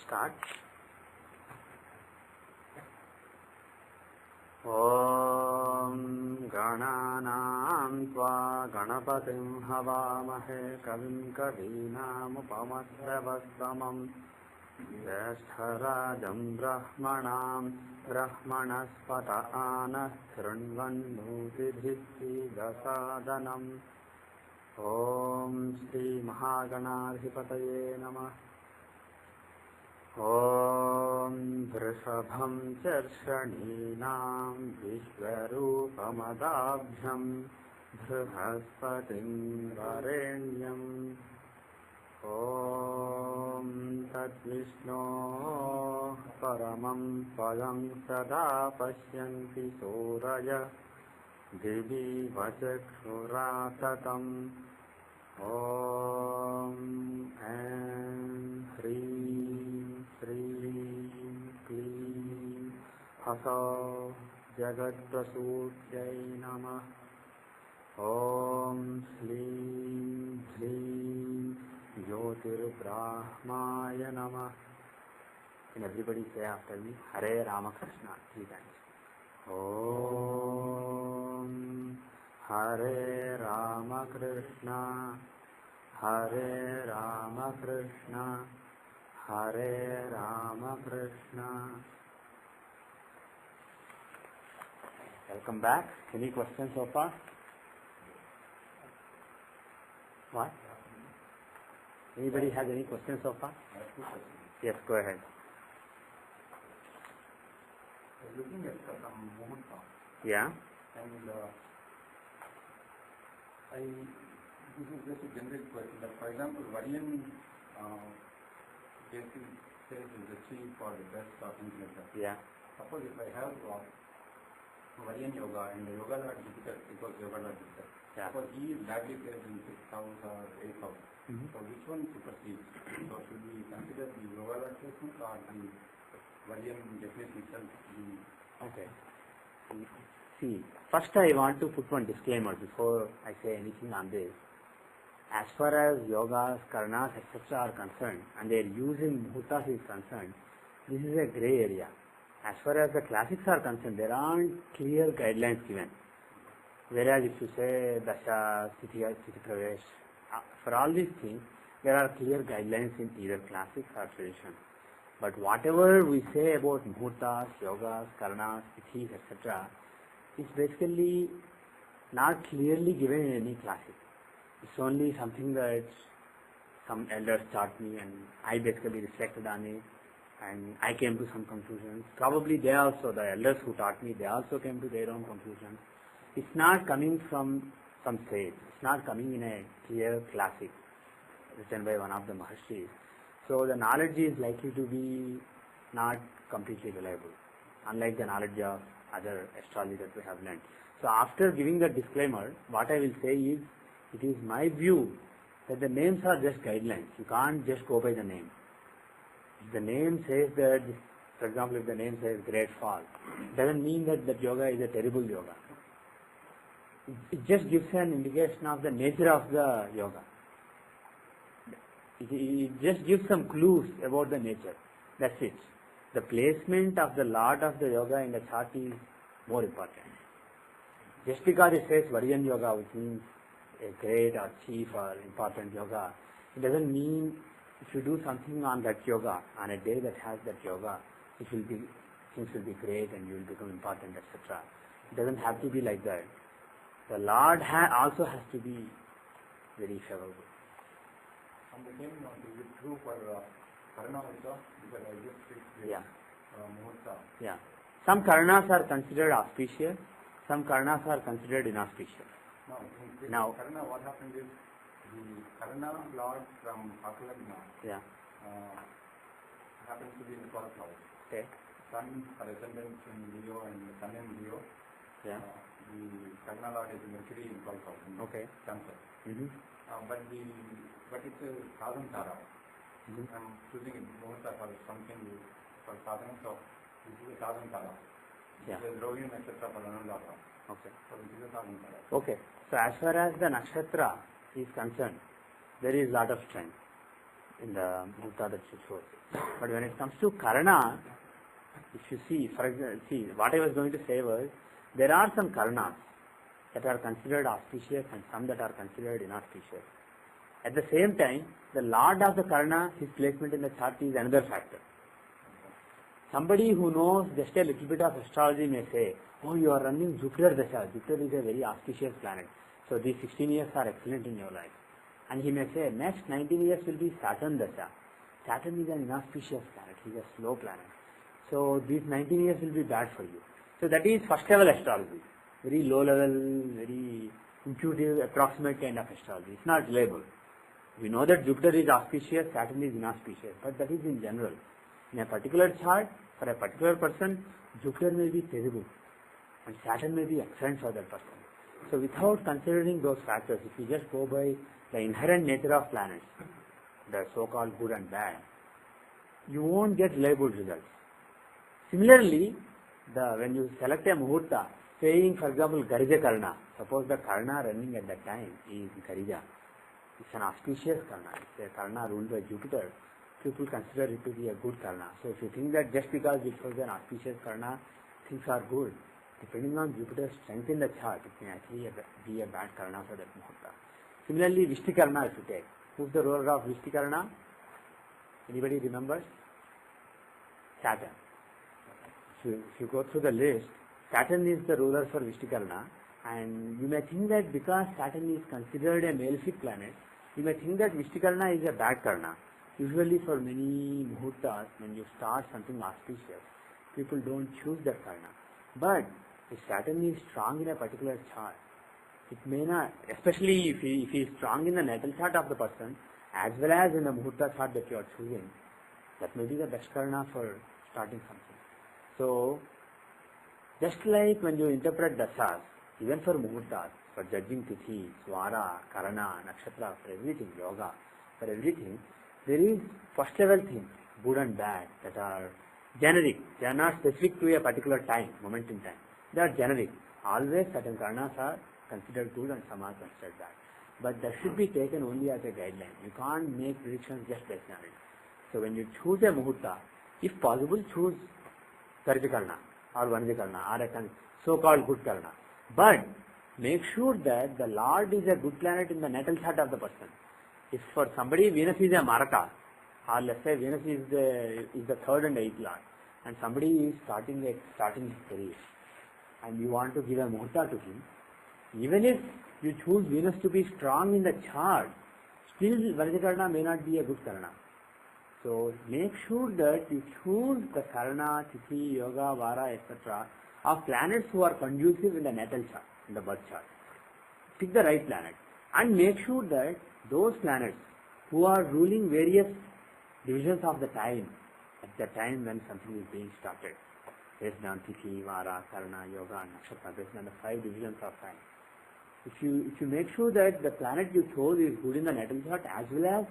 start. Om Gananam Tva Ganapatim Havamahe Kavim Kavinam Upamasravastamam Jyeshtarajam Brahmanam Brahmanaspata Anah Shrunvannuti Dasadanam. Om Shri Mahaganadhipataye Namah. Om Vrishabham Charshaninam Vishwarupamadabhyam Brihaspatim Varenyam. Om Tat Vishno Paramam Padam Sada Pashyanti Suraya Divi Vachakshuratatam. Om Hrim Shrim Klim Hasa Jagat Prasutyai Namah. Om Shlim Shlim Jyotirbrahmaya Namah. Can everybody say after me? Hare Ramakrishna. 3 times. Om Hare Ramakrishna, Hare Ramakrishna, Hare Ramakrishna. Welcome back. Any questions so far? What? Anybody has any questions so far? Yes, go ahead. Looking at some muhurta. Yeah. And this is just a generic question. That for example, Varian says is the chief or the best or things like that. Yeah. Suppose if I have Varian yoga and the yoga are difficult because yoga are difficult. Yeah. Suppose he is badly placed in 6,000 or 8,000. So which one supersedes? So should we consider the yoga placement or the Varian definition itself? Okay. See, first I want to put one disclaimer before I say anything on this. As far as yogas, karanas, etc. are concerned, and their use in muhurtas is concerned, this is a grey area. As far as the classics are concerned, there aren't clear guidelines given. Whereas if you say dasha, sthiti pravesh, for all these things, there are clear guidelines in either classics or tradition. But whatever we say about muhurtas, yogas, karanas, sthis, etc., is basically not clearly given in any classic. It's only something that some elders taught me and I basically reflected on it and I came to some conclusions. Probably they also, the elders who taught me, they also came to their own conclusions. It's not coming from some sage. It's not coming in a clear classic written by one of the Maharshis. So the knowledge is likely to be not completely reliable, unlike the knowledge of other astrology that we have learned. So after giving the disclaimer, what I will say is, it is my view that the names are just guidelines. You can't just go by the name. If the name says that, for example, if the name says great fall, it doesn't mean that that yoga is a terrible yoga. It just gives an indication of the nature of the yoga. It just gives some clues about the nature. That's it. The placement of the Lord of the yoga in the chart is more important. Just because it says Varian yoga, which means a great or chief or important yoga, it doesn't mean if you do something on that yoga, on a day that has that yoga, things will be great and you will become important, etc. It doesn't have to be like that. The Lord also has to be very favorable. And the same is it true for Karna also? Because I just fixed Yeah. Muhurta. Yeah. Some karanas are considered auspicious, some karanas are considered inauspicious. Now, Karna, what happened is the Karna Lord from Akalagna happens to be in the 12th house. Okay. Sun for ascendant in Leo and Sun in Leo. Yeah. The Karna Lord is Mercury in 12th house. Okay. Cancer. But it's a sadhana tara. I'm choosing it Muhurta for something for sadhana, so this is a sadhana tara. Yeah. It is Rohini Nakshatra for Anandata. Okay. So this is a sadhana tara. Okay. So as far as the nakshatra is concerned, there is lot of strength. in the muhurta that she chose. But when it comes to karana, if you see, for example, see what I was going to say was, there are some karanas that are considered auspicious and some that are considered inauspicious. At the same time, the lord of the karana, his placement in the chart is another factor. Somebody who knows just a little bit of astrology may say, oh, you are running Jupiter Dasha. Jupiter is a very auspicious planet. So these 16 years are excellent in your life. And he may say, next 19 years will be Saturn Dasha. Saturn is an inauspicious planet. He is a slow planet. So these 19 years will be bad for you. So that is first level astrology. Very low level, very intuitive, approximate kind of astrology. It's not reliable. We know that Jupiter is auspicious, Saturn is inauspicious, but that is in general. In a particular chart, for a particular person, Jupiter may be terrible and Saturn may be excellent for that person. So without considering those factors, if you just go by the inherent nature of planets, the so-called good and bad, you won't get labeled results. Similarly, when you select a muhurta, saying for example Garija Karna, suppose the Karna running at that time is Garija. It's an auspicious Karna. It's a Karna ruled by Jupiter. People consider it to be a good Karna. So if you think that just because it was an auspicious Karna, things are good, depending on Jupiter's strength in the chart, it may actually be a bad Karna for that muhurta. Similarly, Vishti Karna if you take. Who's the ruler of Vishti Karna? Anybody remembers? Saturn. So if you go through the list, Saturn is the ruler for Vishti Karna, and you may think that because Saturn is considered a malefic planet, you may think that Vishti Karna is a bad Karna. Usually for many muhurtas, when you start something auspicious, people don't choose that Karna. But if Saturn is strong in a particular chart, it may not, especially if he is strong in the natal chart of the person, as well as in the muhurta chart that you are choosing, that may be the best Karna for starting something. So, just like when you interpret dasas, even for muhurtas, for judging tithi, swara, karana, nakshatra, for everything, yoga, for everything, there is first level things, good and bad, that are generic. They are not specific to a particular time, moment in time. They are generic. Always certain karanas are considered good and some are considered bad. But that should be taken only as a guideline. You can't make predictions just based on it. So when you choose a muhurta, if possible, choose Garija Karna or Vanija Karna or a so-called good Karna. But make sure that the Lord is a good planet in the natal chart of the person. If for somebody Venus is a Maraka, or let's say Venus is the third and eighth Lord, and somebody is starting his career, and you want to give a muhurta to him, even if you choose Venus to be strong in the chart, still Vanija Karna may not be a good Karna. So make sure that you choose the Karna, Tithi, Yoga, Vara, etc. of planets who are conducive in the natal chart, in the birth chart. Pick the right planet and make sure that those planets who are ruling various divisions of the time, at the time when something is being started, based on Tithi, Vara, Karna, Yoga and Nakshatra, based on the 5 divisions of time. If you make sure that the planet you chose is good in the natal chart as well as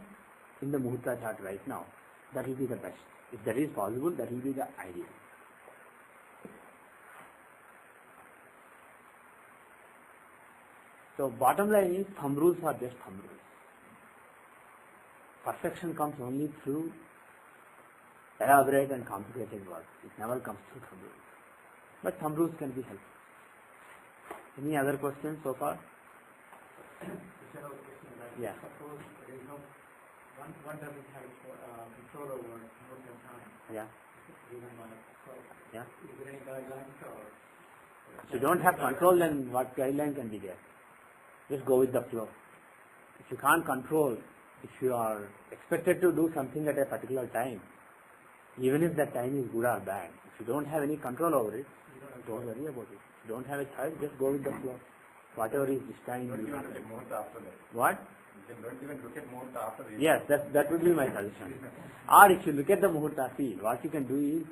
in the muhurta chart right now, that will be the best. If that is possible, that will be the ideal. So bottom line is, thumb rules are just thumb rules. Perfection comes only through elaborate and complicated work. It never comes through thumb rules. But thumb rules can be helpful. Any other questions so far? Yeah. Suppose there is no one doesn't have control over most of the time. Yeah. Given by control. Yeah. Is there any guidelines or? If you don't have control, then what guideline can be there? Just go with the flow. If you can't control, if you are expected to do something at a particular time, even if that time is good or bad, if you don't have any control over it, don't worry about it. If you don't have a choice, just go with the flow. Whatever is this time. Don't even look at muhurta after that. What? Don't even look at muhurta after that. Yes, that would be my suggestion. Or if you look at the muhurta, see, what you can do is,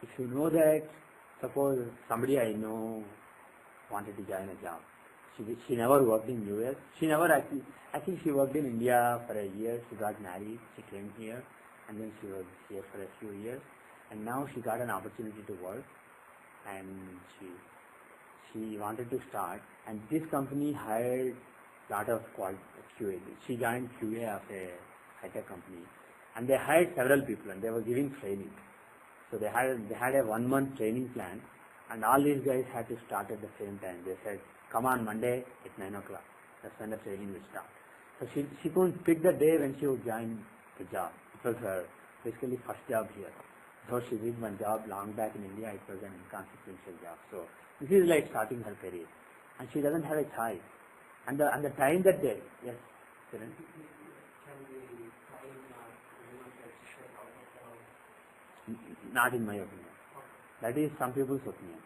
if you know that, suppose somebody I know wanted to join a job. She never worked in US. She never actually, I think she worked in India for a year. She got married. She came here and then she was here for a few years. And now she got an opportunity to work and she wanted to start. And this company hired a lot of QA. She joined QA of a high-tech company. and they hired several people and they were giving training. So they had a 1 month training plan, and all these guys had to start at the same time. They said, come on Monday at 9 o'clock. That's when the training will start. So she couldn't pick the day when she would join the job. It was her basically first job here. Though she did one job long back in India, it was an inconsequential job. So this is like starting her career. And she doesn't have a choice. And the time that day, yes, Kiran? Not in my opinion. That is some people's opinion.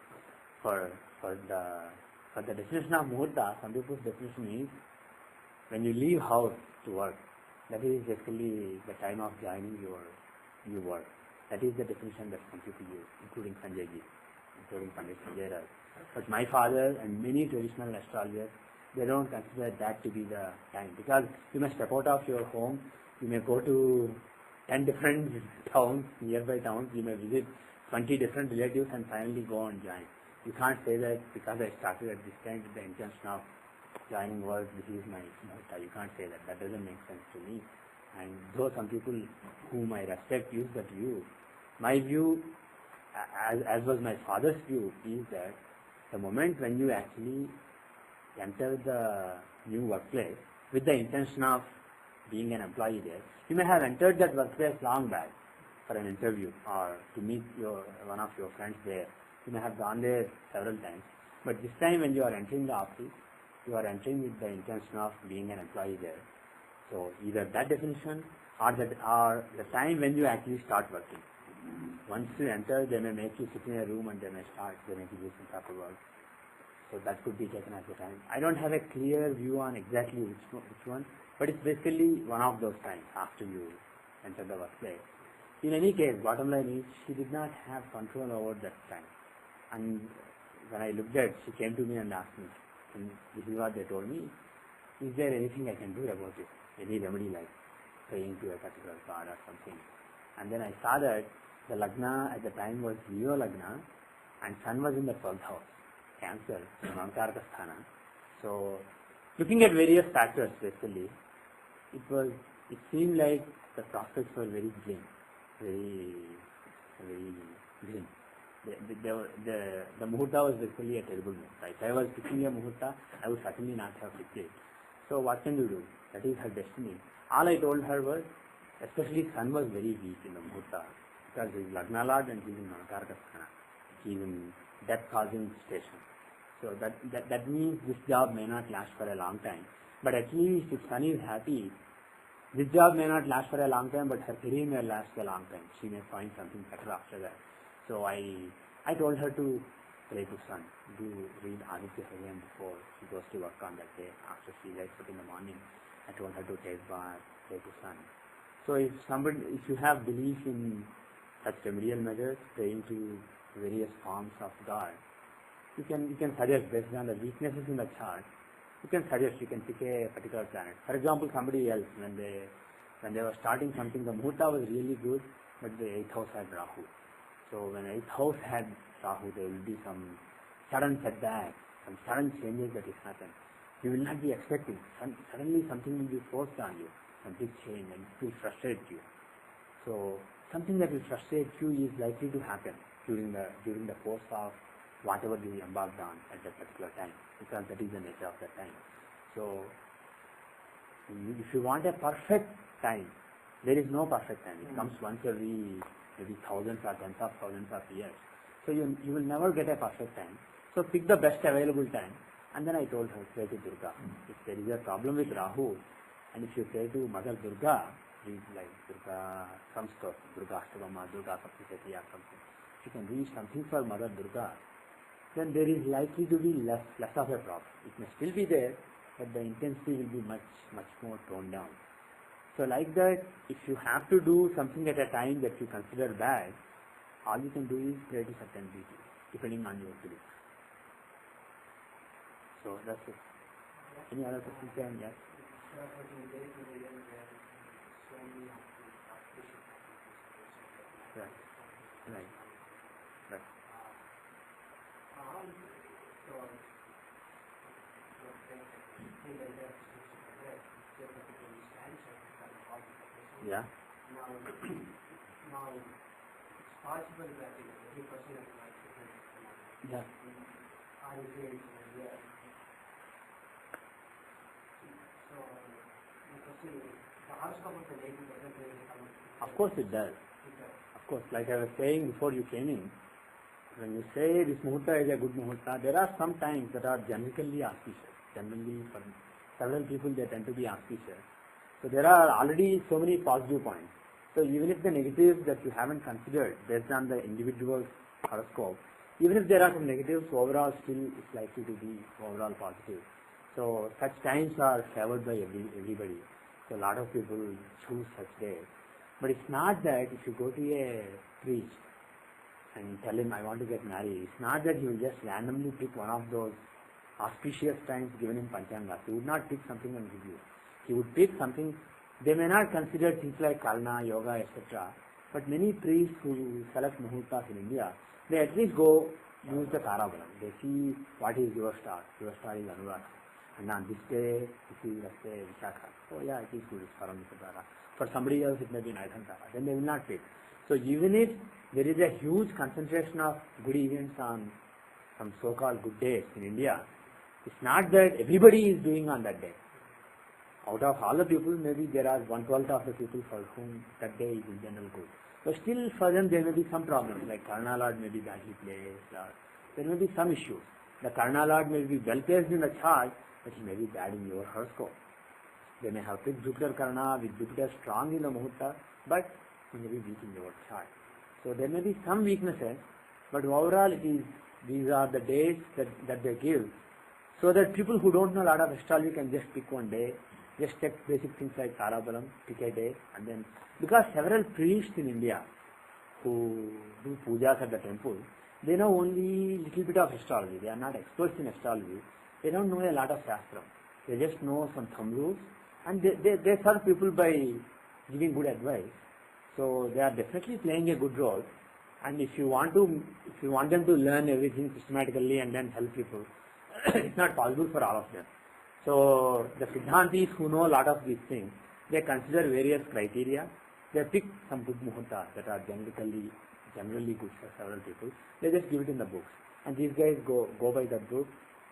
For the definition of muhurta, some people's definition is when you leave house to work. That is basically the time of joining your work. That is the definition that some people use, including Sanjay ji, including Pandit Sanjay Rai. But my father and many traditional astrologers, they don't consider that to be the time, because you may step out of your home, you may go to 10 different towns, nearby towns, you may visit 20 different relatives and finally go and join. You can't say that because I started at this time with the intention of joining work, this is my muhurta. You can't say that. That doesn't make sense to me. And though some people whom I respect use that view, my view, as was my father's view, is that the moment when you actually enter the new workplace with the intention of being an employee there, you may have entered that workplace long back for an interview or to meet one of your friends there. You may have gone there several times. But this time when you are entering the office, you are entering with the intention of being an employee there. So either that definition or the time when you actually start working. Once you enter, they may make you sit in a room and they may give you some paperwork. So that could be taken as a time. I don't have a clear view on exactly which one, but it's basically one of those times after you enter the workplace. In any case, bottom line is she did not have control over that time. And when I looked at, she came to me and asked me, and this is what they told me, is there anything I can do about it? Any remedy like praying to a particular god or something? And then I saw that the Lagna at the time was Leo Lagna and Sun was in the 12th house, Cancer, in Mankaraka Sthana. So looking at various factors basically, it seemed like the prospects were very grim, very grim. The muhurta was basically a terrible muhurta. If I was picking a muhurta, I would certainly not have picked it. So what can you do? That is her destiny. All I told her was, especially Sun was very weak in the muhurta, because he is Lagna Lord and he is in Mankaraka Sthana. He is in death-causing station. So that means this job may not last for a long time. But at least if Sun is happy, this job may not last for a long time, but her career may last a long time. She may find something better after that. So I told her to pray to Sun, read Aditya Hridayam before she goes to work on that day. After she wakes up in the morning, I told her to take bath, pray to Sun. So if you have belief in such remedial measures, praying to various forms of God, you can suggest based on the weaknesses in the chart. You can pick a particular planet. For example, somebody else when they were starting something, the muhurta was really good, but the 8th house had Rahu. So when 8th house had Rahu, there will be some sudden setbacks, some sudden changes that will happen. You will not be expecting. Suddenly something will be forced on you, some big change, and it will frustrate you. So something that will frustrate you is likely to happen during the course of whatever you embarked on at that particular time, because that is the nature of that time. So if you want a perfect time, there is no perfect time. It comes once every maybe thousands or tens of thousands of years. So you will never get a perfect time. So pick the best available time. And then I told her, pray to Durga. If there is a problem with Rahu, and if you pray to Mother Durga, read like Durga, some stuff, Durga Ashtabama, Durga Saptasati or something. If you can read something for Mother Durga, then there is likely to be less of a problem. It may still be there, but the intensity will be much more toned down. So like that, if you have to do something at a time that you consider bad, all you can do is pray to certain deities, depending on your belief. So that's it. Any other questions? Yes. Right. Yeah. now it's possible that every person has like different Yeah. I would say it's yeah. So the question is, the horoscope of the lady doesn't really come. Of course it does. It does. Of course, like I was saying before you came in, when you say this muhurta is a good muhurta, there are some times that are generally auspicious. Generally, for several people, they tend to be auspicious. So there are already so many positive points. So even if the negatives that you haven't considered based on the individual horoscope, even if there are some negatives, overall still it's likely to be overall positive. So such times are favored by everybody. So a lot of people choose such days. But it's not that if you go to a priest and tell him, I want to get married, it's not that he will just randomly pick one of those auspicious times given in Panchanga. He would not pick something and give you. He would pick something. They may not consider things like Kalna, Yoga, etc. But many priests who select muhurtas in India, they at least go use the Tarabalam. They see what is your star. Your star is Anurag. And on this day, this is, let's say, Vishakha. Oh yeah, it is good, it's Paramita. For somebody else, it may be Naidhantara. Then they will not pick. So even if there is a huge concentration of good events on some so-called good days in India, it's not that everybody is doing on that day. Out of all the people, maybe there are 1/12 of the people for whom that day is in general good. But still for them there may be some problems, like Karna Lord may be badly placed, or there may be some issues. The Karna Lord may be well placed in the chart, but he may be bad in your horoscope. They may have picked Jupiter Karna with Jupiter strong in the Muhurta, but he may be weak in your chart. So there may be some weaknesses, but overall it is, these are the days that they give, so that people who don't know a lot of astrology can just pick one day, just check basic things like Tarabalam, pick a day, and then, because several priests in India who do pujas at the temple, they know only little bit of astrology. They are not experts in astrology. They don't know a lot of Shastra. They just know some thumb rules, and they serve people by giving good advice. So they are definitely playing a good role. And if you want them to learn everything systematically and then help people, it's not possible for all of them. So the Siddhantis who know a lot of these things, they consider various criteria. They pick some good muhurtas that are generally good for several people. They just give it in the books. And these guys go by that book,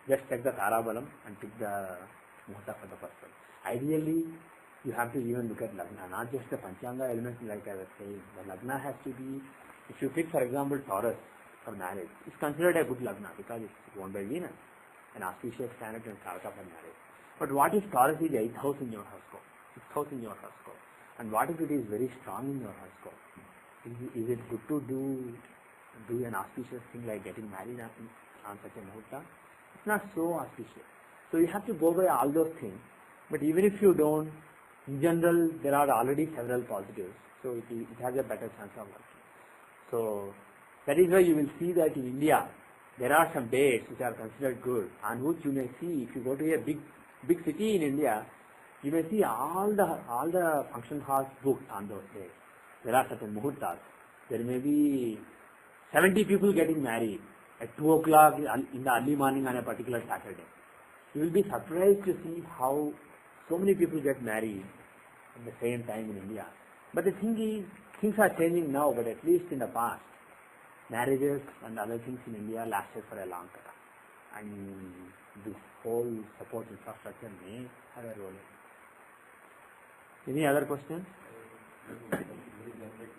just check the Tarabalam and pick the muhurta for the person. Ideally, you have to even look at Lagna, not just the Panchanga elements like I was saying. The Lagna has to be, if you pick for example Taurus for marriage, it's considered a good Lagna because it's owned by Venus, an auspicious planet and Karaka for marriage. But what if Taurus is 8th house in your horoscope, 6th house in your horoscope? And what if it is very strong in your horoscope? Is it good to do an auspicious thing like getting married on such a muhurta? It's not so auspicious. So you have to go by all those things. But even if you don't, in general, there are already several positives. So it has a better chance of working. So that is why you will see that in India, there are some days which are considered good, on which you may see, if you go to a big city in India, you may see all the function halls booked on those days. There are certain muhurtas. There may be 70 people getting married at 2 o'clock in the early morning on a particular Saturday. You will be surprised to see how so many people get married at the same time in India. But the thing is, things are changing now, but at least in the past, marriages and other things in India lasted for a long time. And this whole support infrastructure may have a role. Any other questions? Very generic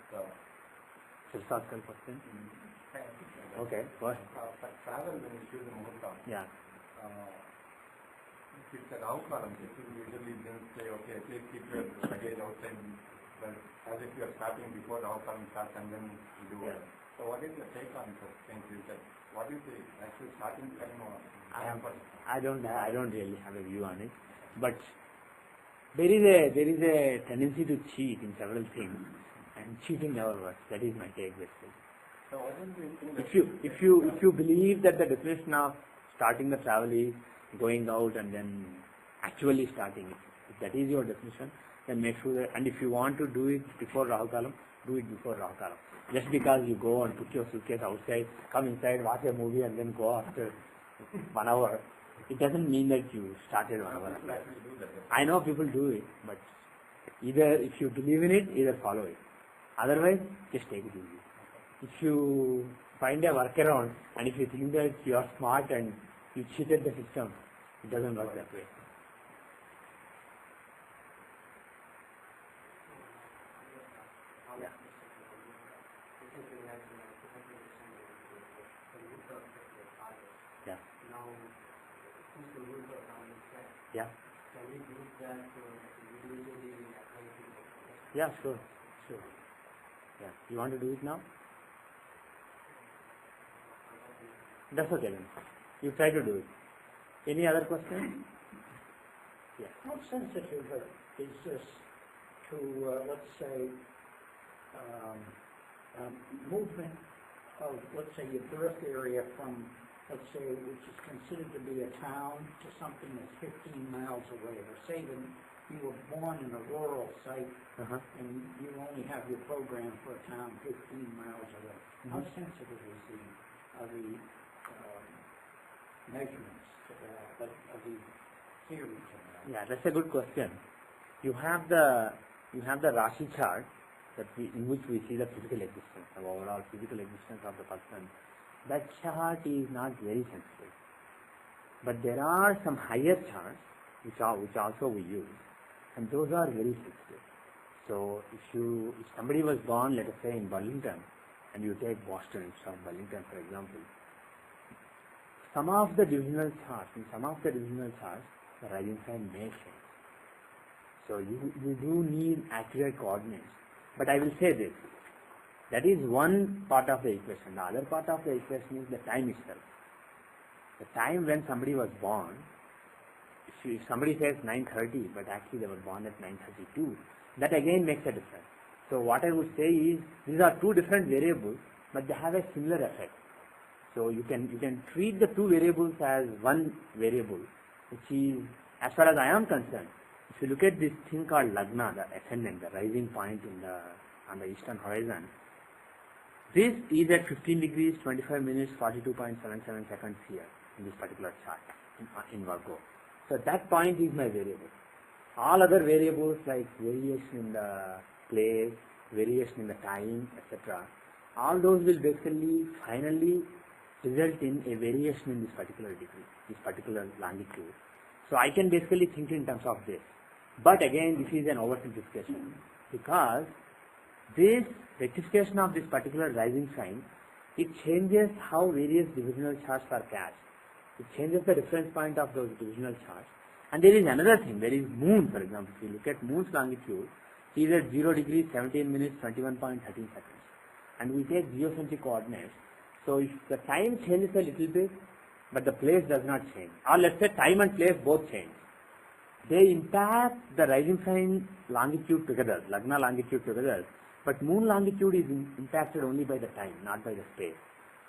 Philosophical question? Okay, go ahead. travel when you choose a muhurta. Yeah. If it's a Rahu Kalam, people usually then say, okay, at least keep your luggage outside, but as if you are starting before Rahu Kalam starts and then you do it. So what is your take on such things? Is that what is the actual starting time or I don't really have a view on it, but there is a tendency to cheat in several things, and cheating never works. That is my take, basically. so what is the thing that If you believe that the definition of starting the travel is going out and then actually starting it, if that is your definition, then make sure that, and if you want to do it before Rahu Kalam, do it before Rahu Kalam. Just because you go and put your suitcase outside, come inside, watch a movie and then go after 1 hour, it doesn't mean that you started 1 hour. I know people do it, but either if you believe in it, either follow it. Otherwise, just take it easy. If you find a workaround and if you think that you are smart and you cheated the system, it doesn't work that way. Yeah. Now, since the rules are now in effect, Yeah. can we use that individually apply to the Yeah, sure. Sure. Yeah. You want to do it now? That's okay then. You try to do it. Any other questions? Yeah. How sensitive is this to, let's say, movement of, let's say, your birth area from, let's say, which is considered to be a town to something that's 15 miles away? Or say that you were born in a rural site Uh-huh. and you only have your program for a town 15 miles away. How sensitive is the measurements of the theories of that? Yeah, that's a good question. You have the Rashi chart in which we see the physical existence, the overall physical existence of the person. That chart is not very sensitive. But there are some higher charts which also we use, and those are very sensitive. So if somebody was born, let us say, in Burlington, and you take Boston instead of Burlington, for example, some of the divisional charts, the rising sign may change. So you do need accurate coordinates. But I will say this, that is one part of the equation. The other part of the equation is the time itself. The time when somebody was born, if somebody says 9:30, but actually they were born at 9:32, that again makes a difference. So what I would say is, these are two different variables, but they have a similar effect. So you can treat the two variables as one variable, which is, as far as I am concerned, if you look at this thing called Lagna, the ascendant, the rising point on the eastern horizon, this is at 15 degrees, 25 minutes, 42.77 seconds here in this particular chart in Virgo. So that point is my variable. All other variables like variation in the place, variation in the time, etc., all those will basically finally result in a variation in this particular degree, this particular longitude. So I can basically think in terms of this. But again, this is an oversimplification, because this rectification of this particular rising sign, it changes how various divisional charts are cast. It changes the reference point of those divisional charts. And there is another thing, there is moon, for example. If you look at moon's longitude, it is at 0 degrees, 17 minutes, 21.13 seconds. And we take geocentric coordinates. So if the time changes a little bit, but the place does not change, or let's say time and place both change, they impact the rising sign longitude together, Lagna longitude together, but moon longitude is impacted only by the time, not by the space.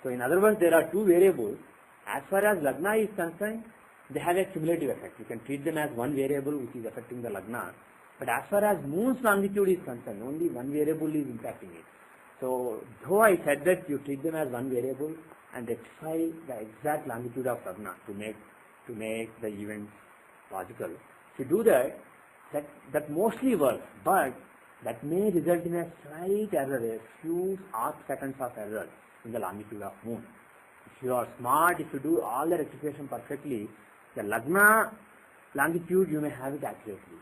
So in other words, there are two variables. As far as Lagna is concerned, they have a cumulative effect. You can treat them as one variable which is affecting the Lagna. But as far as moon's longitude is concerned, only one variable is impacting it. So though I said that you treat them as one variable and rectify the exact longitude of Lagna to make the event logical, if you do that mostly works, but that may result in a slight error, a few arc seconds of error in the longitude of moon. If you are smart, if you do all the rectification perfectly, the Lagna longitude you may have it accurately,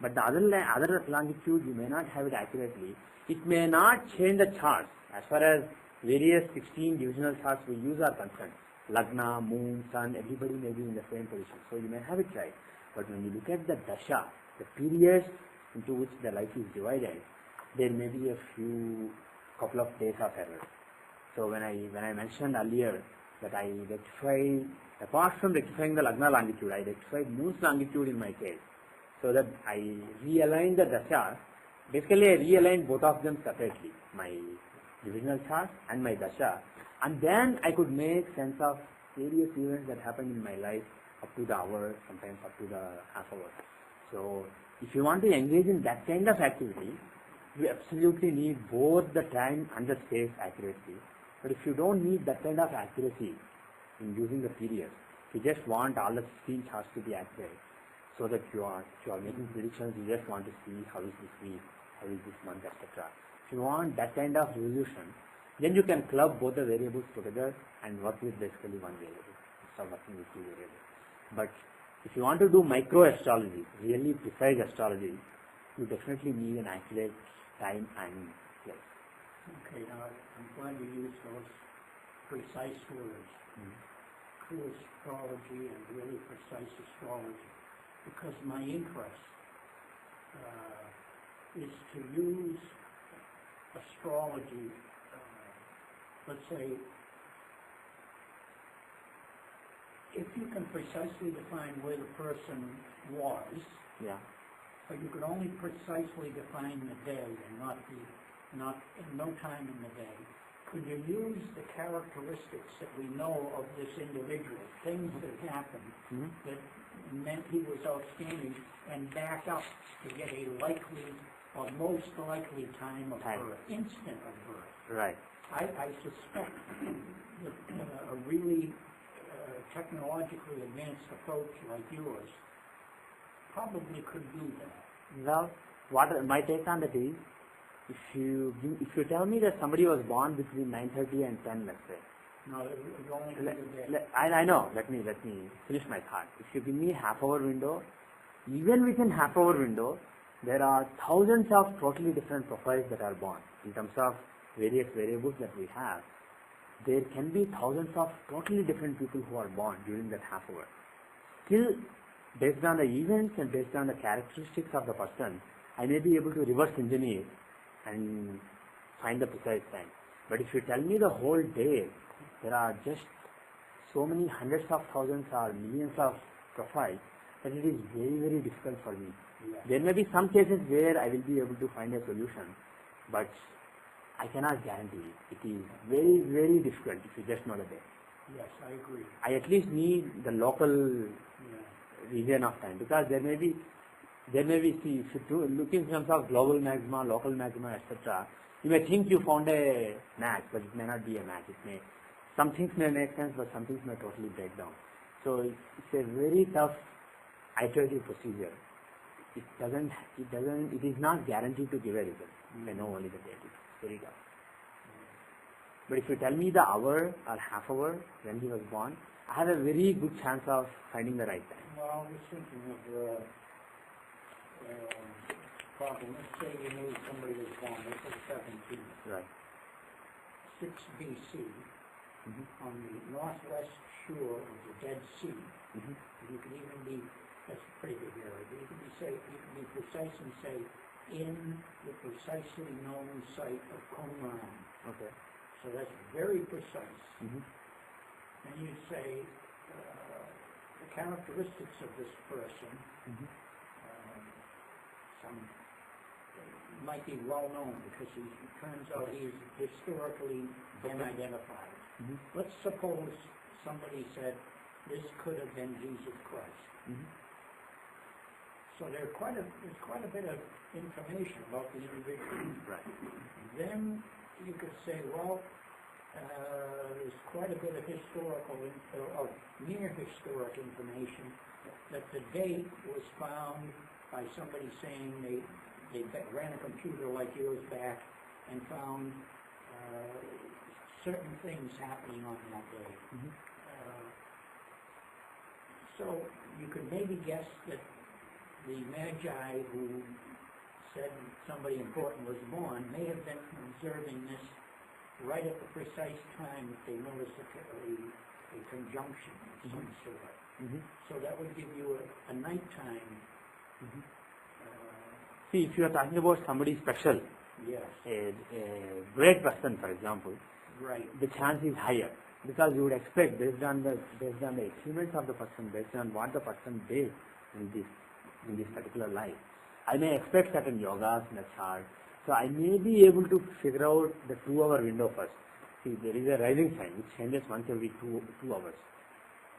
but the other longitude you may not have it accurately. It may not change the charts as far as various 16 divisional charts we use are concerned. Lagna, moon, sun, everybody may be in the same position, so you may have it right. But when you look at the dasha, the periods into which the life is divided, there may be a couple of days of error. So when I mentioned earlier that I rectified, apart from rectifying the Lagna longitude, I rectified moon's longitude in my case, so that I realigned the dasha. Basically, I realigned both of them separately, my divisional chart and my dasha, and then I could make sense of various events that happened in my life up to the hour, sometimes up to the half hour. So if you want to engage in that kind of activity, you absolutely need both the time and the space accuracy. But if you don't need that kind of accuracy in using the period, you just want all the 16 charts to be accurate, so that you are making predictions, you just want to see how is this week, how is this month, etc. If you want that kind of resolution, then you can club both the variables together and work with basically one variable instead of working with two variables. But if you want to do micro astrology, really precise astrology, you definitely need an accurate time and place. Okay, now I'm going to use those precise words, true astrology and really precise astrology, because my interest is to use astrology, let's say, if you can precisely define where the person was, Yeah. but you could only precisely define the day and not in no time in the day, could you use the characteristics that we know of this individual, things that happened that meant he was outstanding, and back up to get a likely or most likely time of birth, instant of birth? Right. I suspect that a really technologically advanced approach like yours probably could do that. Well, what my take on that is, if you tell me that somebody was born between 9:30 and 10, let's say. No, you only can do that. I know. Let me finish my thought. If you give me half-hour window, even within half-hour window, there are thousands of totally different profiles that are born in terms of various variables that we have. There can be thousands of totally different people who are born during that half hour. Still, based on the events and based on the characteristics of the person, I may be able to reverse engineer and find the precise time. But if you tell me the whole day, there are just so many hundreds of thousands or millions of profiles that it is very, very difficult for me. Yeah. There may be some cases where I will be able to find a solution, but I cannot guarantee it. It is very, very difficult if you just know the day. Yes, I agree. I at least need the local region of time, because there may be, see, if you look in terms of global maxima, local maxima, etc., you may think you found a match, but it may not be a match. Some things may make sense, but some things may totally break down. So it's a very tough iterative procedure. It is not guaranteed to give a result. You may know only the date. It's very tough. But if you tell me the hour or half hour when he was born, I have a very good chance of finding the right time. Well, I was thinking of the problem. Let's say you knew somebody was born April 17th, Right. 6 BC, on the northwest shore of the Dead Sea. You can even be, that's a pretty big area, but you can be precise and say, in the precisely known site of Qumran. Okay. So that's very precise. Mm-hmm. And you say the characteristics of this person, some might be well known because it turns out he's historically been identified. Let's suppose somebody said this could have been Jesus Christ. So there's quite a bit of information about the individual. Right. Then you could say, well, there's quite a bit of historical or near historic information that the date was found by somebody saying they ran a computer like yours back and found certain things happening on that day. So you could maybe guess that the Magi who said somebody important was born may have been observing this right at the precise time that they noticed a conjunction of some sort. So that would give you a nighttime. See, if you are talking about somebody special, Yes. a great person, for example, Right. the chance is higher, because you would expect based on the achievements of the person, based on what the person did in this particular life. I may expect certain yogas in a chart, so I may be able to figure out the 2-hour window first. See, there is a rising sign which changes once every 2 hours.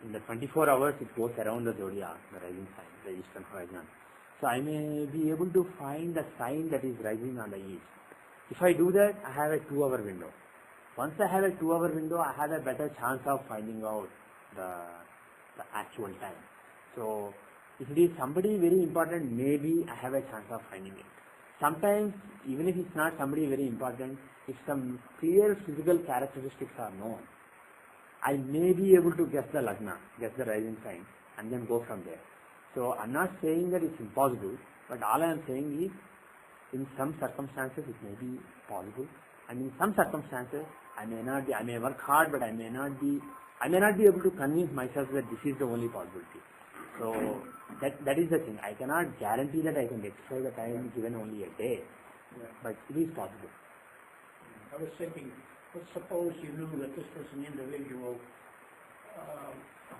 In the 24 hours, it goes around the zodiac, the rising sign, the eastern horizon. So I may be able to find the sign that is rising on the east. If I do that, I have a 2-hour window. Once I have a 2-hour window, I have a better chance of finding out the actual time. So if it is somebody very important, maybe I have a chance of finding it. sometimes, even if it's not somebody very important, if some clear physical characteristics are known, I may be able to guess the lagna, guess the rising sign, and then go from there. So I'm not saying that it's impossible, but all I am saying is, in some circumstances it may be possible, and in some circumstances I may work hard, but I may not be able to convince myself that this is the only possibility. So that is the thing. I cannot guarantee that I can exercise the time given only a day, but it is possible. I was thinking, let's suppose you knew that this was an individual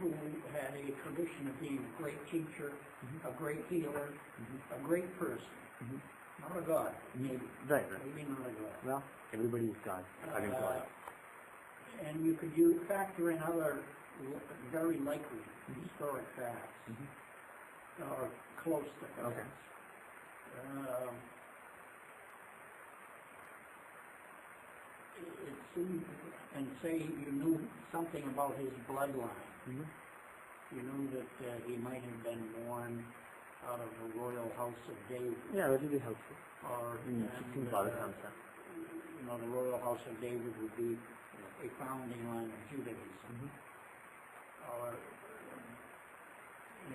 who had a tradition of being a great teacher, a great healer, a great person. Not a God, maybe. Right. Maybe not a God. Well, everybody is God, according to God. And you could factor in other very likely historic facts, or close to facts. Okay. It seemed, and say you knew something about his bloodline. You knew that he might have been born out of the royal house of David. Yeah, that will be helpful. Or the royal house of David would be a founding line of Judaism. Or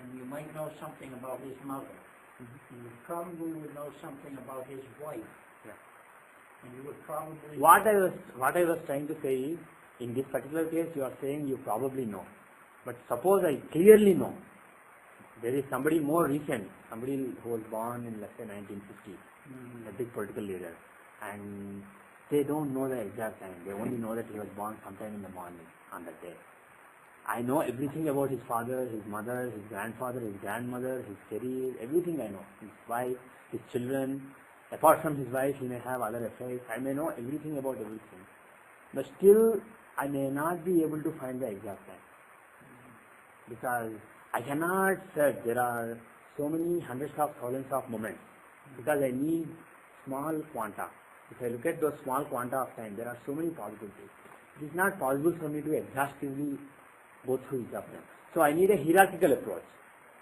and you might know something about his mother. You probably would know something about his wife. And you would probably... What I was trying to say is, in this particular case, you are saying you probably know. But suppose I clearly know, there is somebody more recent, somebody who was born in, let's say, 1950, a big political leader, and they don't know the exact time. They only know that he was born sometime in the morning on that day. I know everything about his father, his mother, his grandfather, his grandmother, his career, everything I know. His wife, his children. Apart from his wife, he may have other affairs. I may know everything about everything. But still, I may not be able to find the exact time. Because I cannot search. There are so many hundreds of thousands of moments. Because I need small quanta. If I look at those small quanta of time, there are so many possibilities. It is not possible for me to exhaustively go through each of them. So I need a hierarchical approach,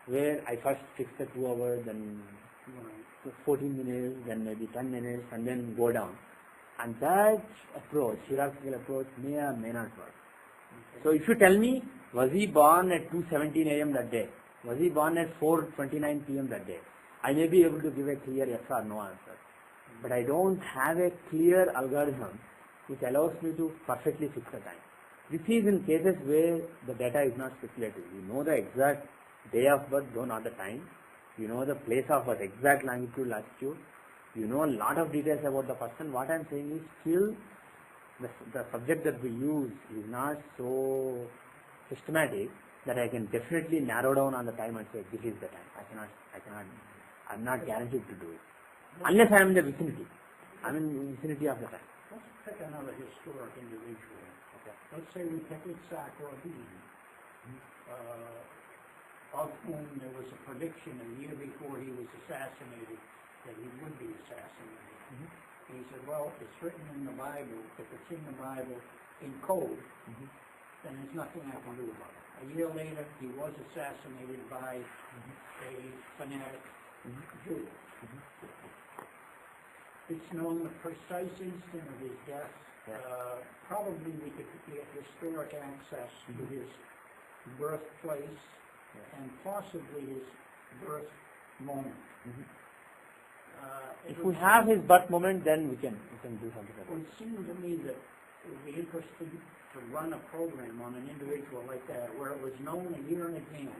where I first fix the 2 hours, then 14 minutes, then maybe 10 minutes, and then go down. And that approach, hierarchical approach, may or may not work. So if you tell me, was he born at 2:17 a.m. that day? Was he born at 4:29 p.m. that day? I may be able to give a clear yes or no answer. But I don't have a clear algorithm which allows me to perfectly fix the time. This is in cases where the data is not speculative. You know the exact day of birth, though not the time. You know the place of birth, exact longitude, latitude. You know a lot of details about the person. What I am saying is still the subject that we use is not so systematic that I can definitely narrow down on the time and say this is the time. I'm not guaranteed to do it. Unless I am in the vicinity. I'm in the vicinity of the time. Let's pick another historic individual. Okay. Let's say we pick Yitzhak Rabin, of whom there was a prediction a year before he was assassinated that he would be assassinated. And he said, well, it's written in the Bible. If it's in the Bible in code, then there's nothing I can do about it. A year later, he was assassinated by a fanatic Jew. It's known the precise instant of his death. Probably we could get historic access to his birthplace and possibly his birth moment. If we have his birth moment, then we can do something about it. It seemed to me that it would be interesting to run a program on an individual like that, where it was known a year in advance,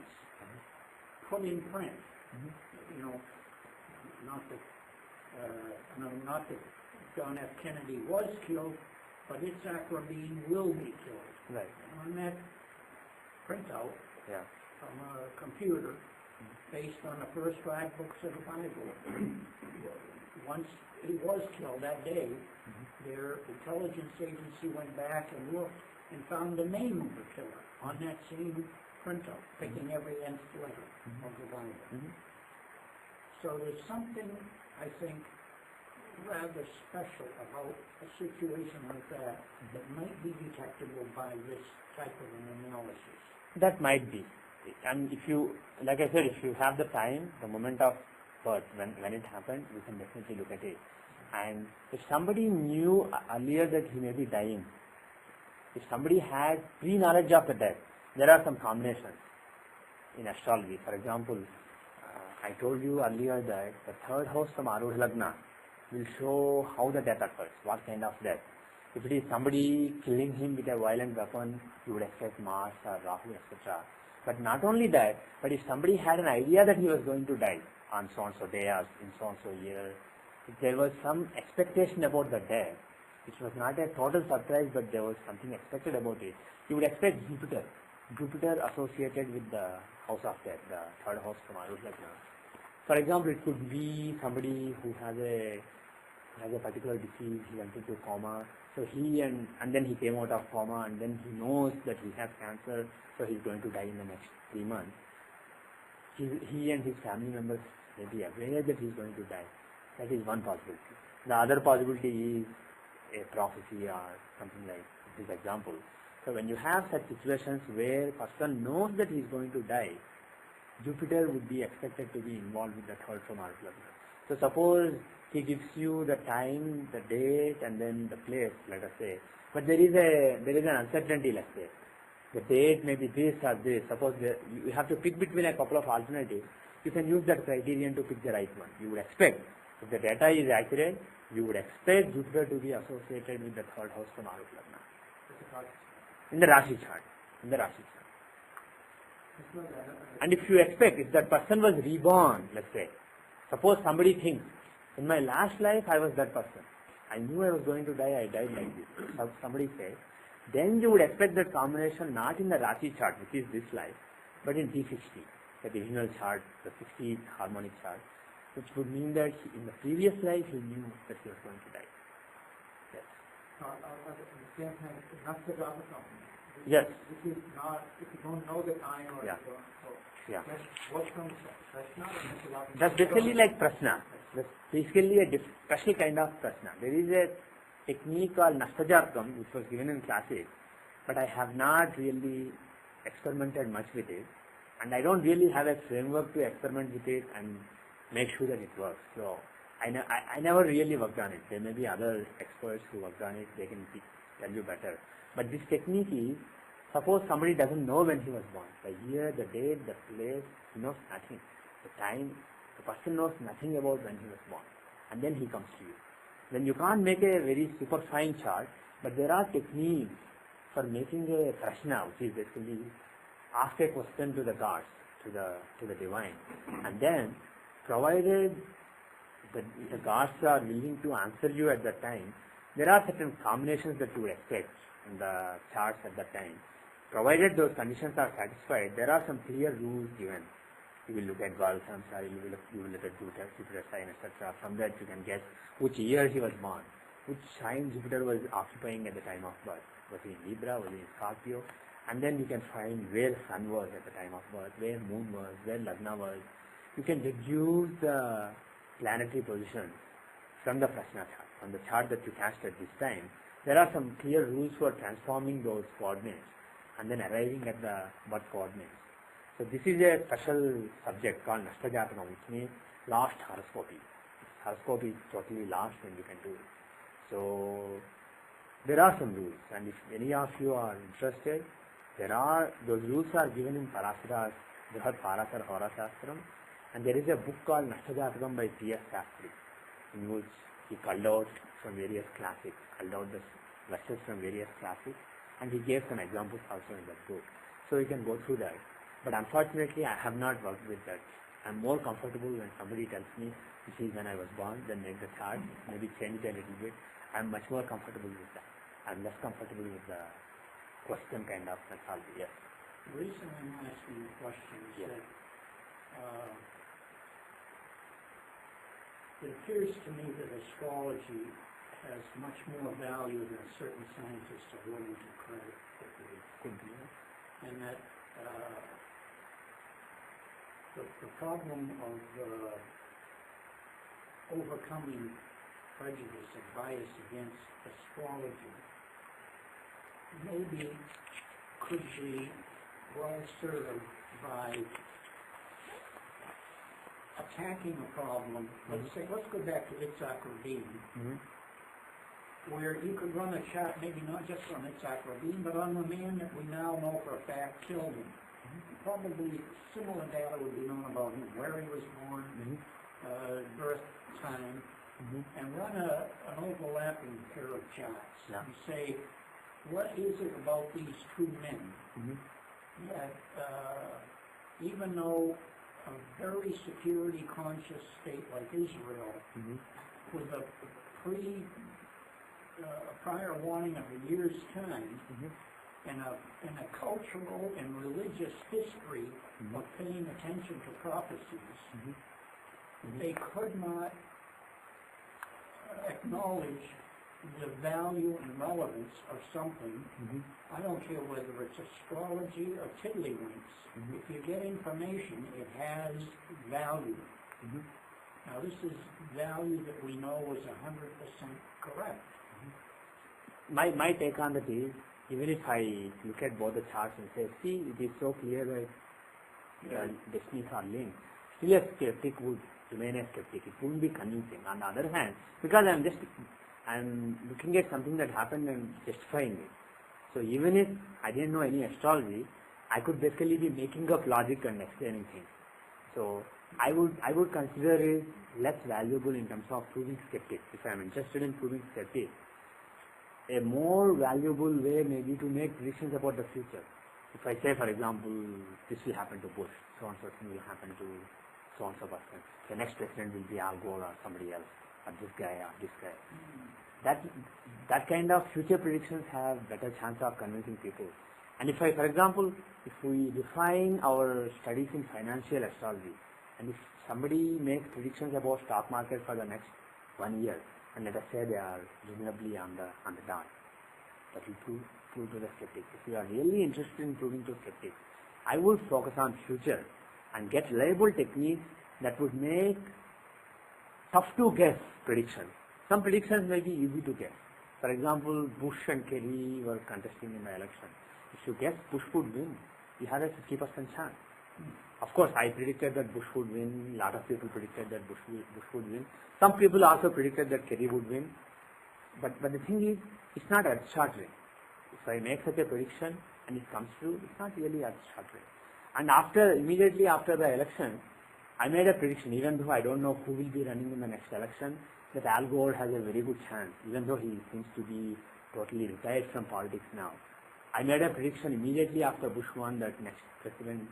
put in print. Not that John F. Kennedy was killed, but Yitzhak Rabin will be killed. Right. And on that printout from a computer, based on the first 5 books of the Bible, once he was killed that day, their intelligence agency went back and looked and found the name of the killer on that same printout, picking every nth letter of the Bible. So there's something, I think, rather special about a situation like that that might be detectable by this type of an analysis. That might be. And if you, like I said, if you have the time, the moment of birth, when it happened, we can definitely look at it. And if somebody knew earlier that he may be dying, if somebody had pre-knowledge of the death, there are some combinations in astrology. For example, I told you earlier that the third house from Arudha Lagna will show how the death occurs, what kind of death. If it is somebody killing him with a violent weapon, you would expect Mars or Rahu, etc. But not only that, but if somebody had an idea that he was going to die on so-and-so day or in so-and-so year, if there was some expectation about the death, which was not a total surprise, but there was something expected about it, you would expect Jupiter associated with the house of death, the third house from Arudha Lagna. For example, it could be somebody who has a particular disease, he went into coma, so and then he came out of coma, and then he knows that he has cancer, so he's going to die in the next 3 months. He and his family members may be aware that he's going to die. That is one possibility. The other possibility is a prophecy or something like this example. So when you have such situations where a person knows that he is going to die, Jupiter would be expected to be involved with the third from Arudha Lagna. So suppose he gives you the time, the date, and then the place, let us say. But there is an uncertainty, let's say. The date may be this or this. Suppose you have to pick between a couple of alternatives. You can use that criterion to pick the right one. You would expect, if the data is accurate, you would expect Jupiter to be associated with the third house from Arudha Lagna. In the Rashi chart. And if you expect, if that person was reborn, let's say, suppose somebody thinks, in my last life I was that person. I knew I was going to die, I died like this. Somebody says, then you would expect that combination not in the Rashi chart, which is this life, but in T60, the divisional chart, the 60th harmonic chart, which would mean that in the previous life he knew that he was going to die. Yes. At the same time, not the other company. Yes. This is not, if you don't know the time or Yeah. you don't, so Yeah. what comes Prashna? That's basically like Prashna. That's basically a special kind of Prashna. There is a technique called Nashtajarkam, which was given in classes, but I have not really experimented much with it, and I don't really have a framework to experiment with it and make sure that it works. So I never really worked on it. There may be other experts who worked on it, they can tell you better. But this technique is, suppose somebody doesn't know when he was born. The year, the date, the place, he knows nothing. The time, the person knows nothing about when he was born. And then he comes to you. Then you can't make a very super fine chart, but there are techniques for making a prashna, which is basically ask a question to the gods, to the divine. And then, provided the gods are willing to answer you at that time, there are certain combinations that you would expect in the charts at that time. Provided those conditions are satisfied, there are some clear rules given. You will look at Val Samsara, you will look at Jupiter sign, etc. From that you can guess which year he was born, which sign Jupiter was occupying at the time of birth. Was he in Libra, was he in Scorpio? And then you can find where Sun was at the time of birth, where Moon was, where Lagna was. You can deduce the planetary position from the Prashna chart, from the chart that you cast at this time. There are some clear rules for transforming those coordinates and then arriving at the birth coordinates. So this is a special subject called Nashtajatakam, which means lost horoscopy. Horoscopy is totally lost when you can do it. So there are some rules, and if any of you are interested, those rules are given in Parasara's Brihad Parasara Hora Shastram, and there is a book called Nashtajatakam by P.S. Shastri, in which he culled out from various classics, culled out the verses from various classics, and he gave some examples also in that book. So you can go through that. But unfortunately, I have not worked with that. I'm more comfortable when somebody tells me, this is when I was born, then make the chart, maybe change it a little bit. I'm much more comfortable with that. I'm less comfortable with the question kind of methodology. Yes. The reason I'm asking the question is Yeah. that it appears to me that astrology has much more value than certain scientists are willing to credit it could be. And that the problem of overcoming prejudice and bias against astrology maybe could be well served by attacking a problem, let's say, let's go back to Itzhak Rabin, where you could run a chart, maybe not just on Itzhak Rabin, but on the man that we now know for a fact killed him. Probably similar data would be known about him, where he was born, birth time, and run an overlapping pair of charts. Yeah. And say, what is it about these two men that even though a very security conscious state like Israel, with a prior warning of a year's time, and a cultural and religious history of paying attention to prophecies, they could not acknowledge the value and relevance of something. I don't care whether it's astrology or tiddlywinks. If you get information, it has value. Now this is value that we know is 100% correct. My take on that is, even if I look at both the charts and say, see, it is so clear that destinies are linked, still a skeptic would remain a skeptic. It wouldn't be convincing. On the other hand, because I'm looking at something that happened and justifying it. So even if I didn't know any astrology, I could basically be making up logic and explaining things. So I would consider it less valuable in terms of proving skeptics. If I'm interested in proving skeptics, a more valuable way maybe to make predictions about the future. If I say, for example, this will happen to Bush, so-and-so thing will happen to so-and-so person, the next president will be Al Gore or somebody else, or this guy or this guy. That kind of future predictions have better chance of convincing people. And if for example, if we define our studies in financial astrology, and if somebody makes predictions about stock market for the next 1 year, and let us say they are reasonably on the dot, that will prove to the skeptics. If you are really interested in proving to skeptics, I would focus on future and get reliable techniques that would make tough to guess predictions. Some predictions may be easy to guess. For example, Bush and Kerry were contesting in the election. If you guess Bush would win, you have a 50% chance. Of course, I predicted that Bush would win. A lot of people predicted that Bush would win. Some people also predicted that Kerry would win. But the thing is, it's not earth-shattering. If I make such a prediction and it comes true, it's not really earth-shattering. And immediately after the election, I made a prediction, even though I don't know who will be running in the next election, that Al Gore has a very good chance, even though he seems to be totally retired from politics now. I made a prediction immediately after Bush won that next president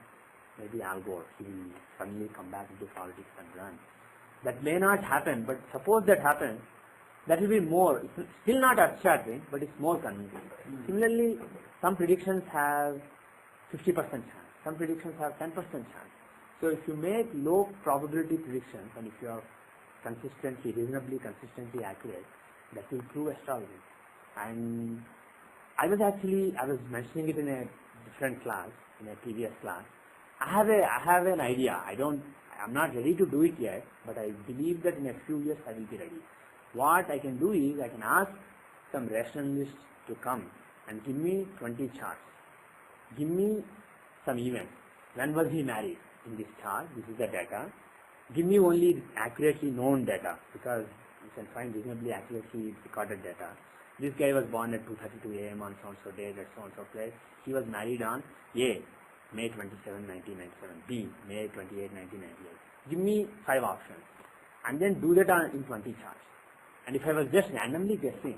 may be Al Gore. He will suddenly come back into politics and run. That may not happen, but suppose that happens, that will be more, it's still not earth-shattering, but it's more convincing. Similarly, some predictions have 50% chance, some predictions have 10% chance. So if you make low probability predictions, and if you are reasonably consistently accurate, that will prove astrology. And I was mentioning it in a different class, in a previous class. I have an idea. I'm not ready to do it yet, but I believe that in a few years I will be ready. What I can do is I can ask some rationalists to come and give me 20 charts. Give me some events. When was he married? In this chart, this is the data. Give me only accurately known data, because you can find reasonably accurately recorded data. This guy was born at 2:32 a.m. on so-and-so date at so-and-so place. He was married on A, May 27, 1997, B, May 28, 1998. Give me 5 options, and then do that in 20 charts. And if I was just randomly guessing,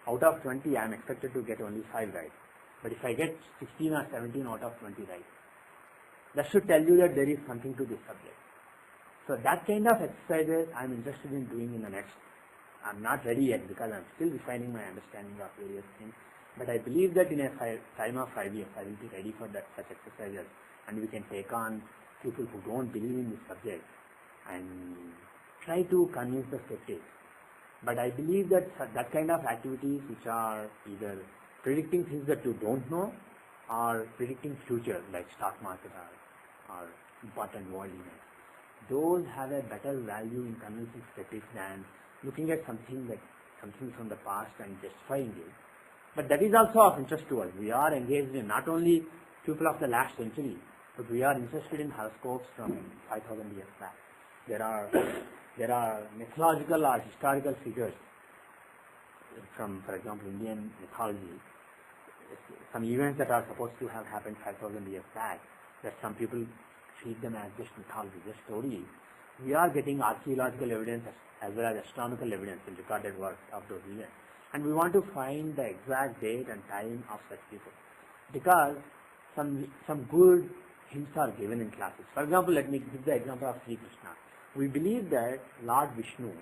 out of 20, I am expected to get only 5 right. But if I get 16 or 17 out of 20 right, that should tell you that there is something to this subject. So that kind of exercises I am interested in doing in the next. I am not ready yet because I am still refining my understanding of various things. But I believe that in a time of 5 years, I will be ready for such exercises, and we can take on people who don't believe in this subject and try to convince the skeptics. But I believe that that kind of activities, which are either predicting things that you don't know or predicting future, like stock market or important world events, those have a better value in convincing skeptics than looking at something from the past and justifying it. But that is also of interest to us. We are engaged in not only people of the last century, but we are interested in horoscopes from 5,000 years back. there are mythological or historical figures from, for example, Indian mythology, some events that are supposed to have happened 5,000 years back, that some people treat them as just mythology, just stories. We are getting archaeological evidence as well as astronomical evidence in recorded works of those events. And we want to find the exact date and time of such people. Because some good hints are given in classes. For example, let me give the example of Sri Krishna. We believe that Lord Vishnu,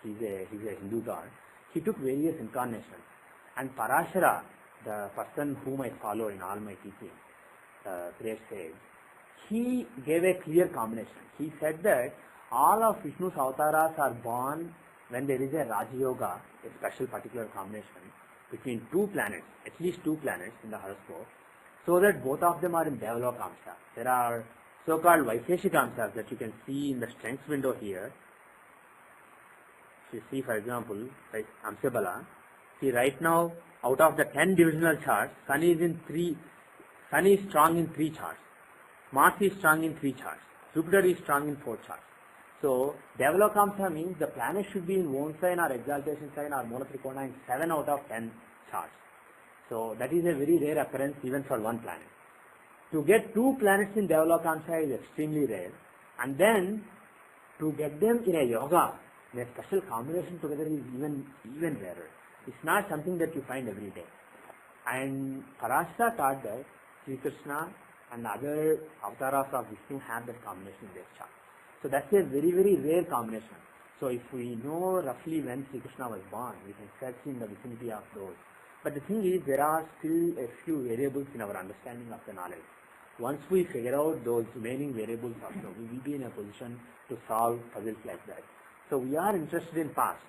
he's a Hindu god, he took various incarnations. And Parashara, the person whom I follow in all my teaching, great sage, he gave a clear combination. He said that all of Vishnu's avataras are born when there is a Raja Yoga, a special particular combination between two planets, at least two planets in the horoscope, so that both of them are in Devalokamsa. There are so-called Vaisheshikamsas that you can see in the strengths window here. If you see, for example, like Amsabala, see right now, out of the 10 divisional charts, Sun is strong in 3 charts. Mars is strong in 3 charts. Jupiter is strong in 4 charts. So, Devalokamsa means the planet should be in own sign or exaltation sign or Mula Trikona in 7 out of 10 charts. So, that is a very rare occurrence even for one planet. To get 2 planets in Devalokamsa is extremely rare, and then to get them in a yoga, in a special combination together is even rarer. It's not something that you find every day. And Parashara taught that Sri Krishna and other avatars of Vishnu have that combination in their chart. So that's a very, very rare combination. So if we know roughly when Sri Krishna was born, we can search in the vicinity of those. But the thing is, there are still a few variables in our understanding of the knowledge. Once we figure out those remaining variables also, we will be in a position to solve puzzles like that. So we are interested in past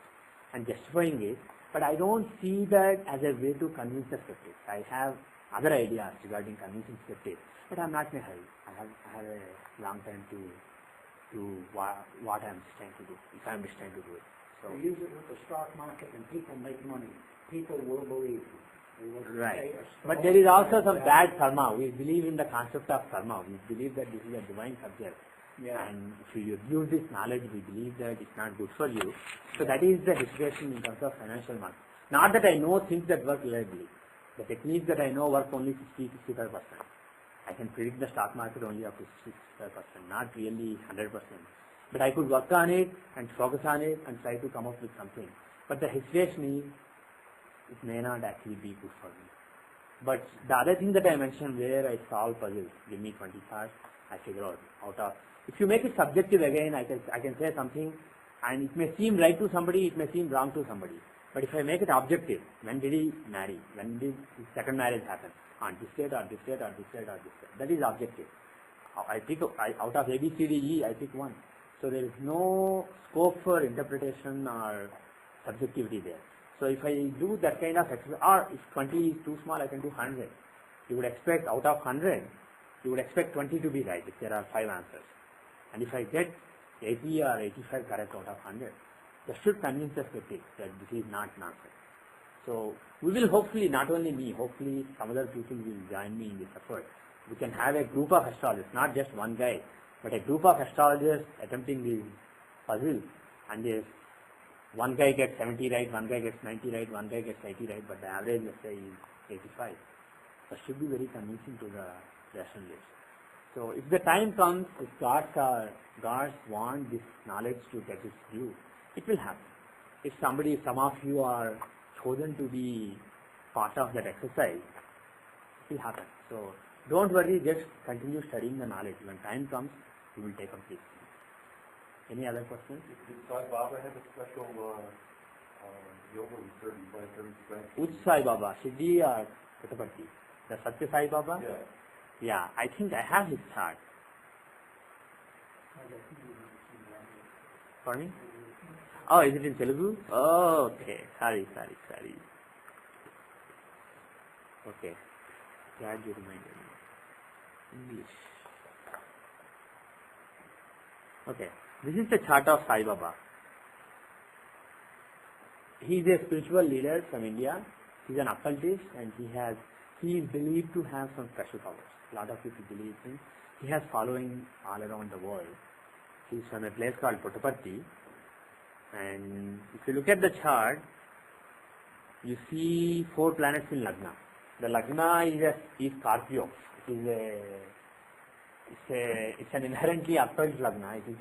and justifying it, but I don't see that as a way to convince the skeptics. I have other ideas regarding convincing skeptics, but I'm not in a hurry. I have a long time to do what I'm destined to do, if I'm destined to do it. So You use it with the stock market and people make money. People will believe you. They will right. say a But stock there is also some market bad karma. We believe in the concept of karma. We believe that this is a divine subject. Yeah. And if you use this knowledge, we believe that it's not good for you. So that is the situation in terms of financial market. Not that I know things that work reliably. The techniques that I know work only 60-65%. I can predict the stock market only up to 65%, not really 100%. But I could work on it and focus on it and try to come up with something. But the hesitation is, it may not actually be good for me. But the other thing that I mentioned where I solve puzzles, give me 20 charts, I figure out of. If you make it subjective again, I can say something and it may seem right to somebody, it may seem wrong to somebody. But if I make it objective, when did he marry? When did his second marriage happen? On this date or this date or this date or this date. That is objective. Out of A, B, C, D, E, I pick one. So there is no scope for interpretation or subjectivity there. So if I do that kind of exercise, or if 20 is too small, I can do 100. You would expect out of 100, you would expect 20 to be right if there are 5 answers. And if I get 80 or 85 correct out of 100, that should convince the skeptic that this is not nonsense. So we will hopefully, not only me, hopefully some other people will join me in this effort. We can have a group of astrologers, not just one guy, but a group of astrologers attempting these puzzles, and if one guy gets 70 right, one guy gets 90 right, one guy gets 80 right, but the average, let's say, is 85. That should be very convincing to the rationalists. So if the time comes, if gods want this knowledge to get its due, it will happen. If some of you are chosen to be part of that exercise, it will happen. So don't worry, just continue studying the knowledge. When time comes, you will take up this. Any other questions? Did Sai Baba have a special yoga with 30 strength? Which Sai Baba? Siddhi or Puttaparthi? The Satya Sai Baba? Yeah. Yeah, I think I have his chart. For me? Oh, is it in Telugu? Oh, okay. Sorry. Okay. Glad you reminded me. English. Okay. This is the chart of Sai Baba. He is a spiritual leader from India. He is an occultist and he is believed to have some special powers. A lot of people believe him. He has following all around the world. He's from a place called Puttaparthi. And if you look at the chart, you see 4 planets in Lagna. The Lagna is Scorpio. It's an inherently occult Lagna. It is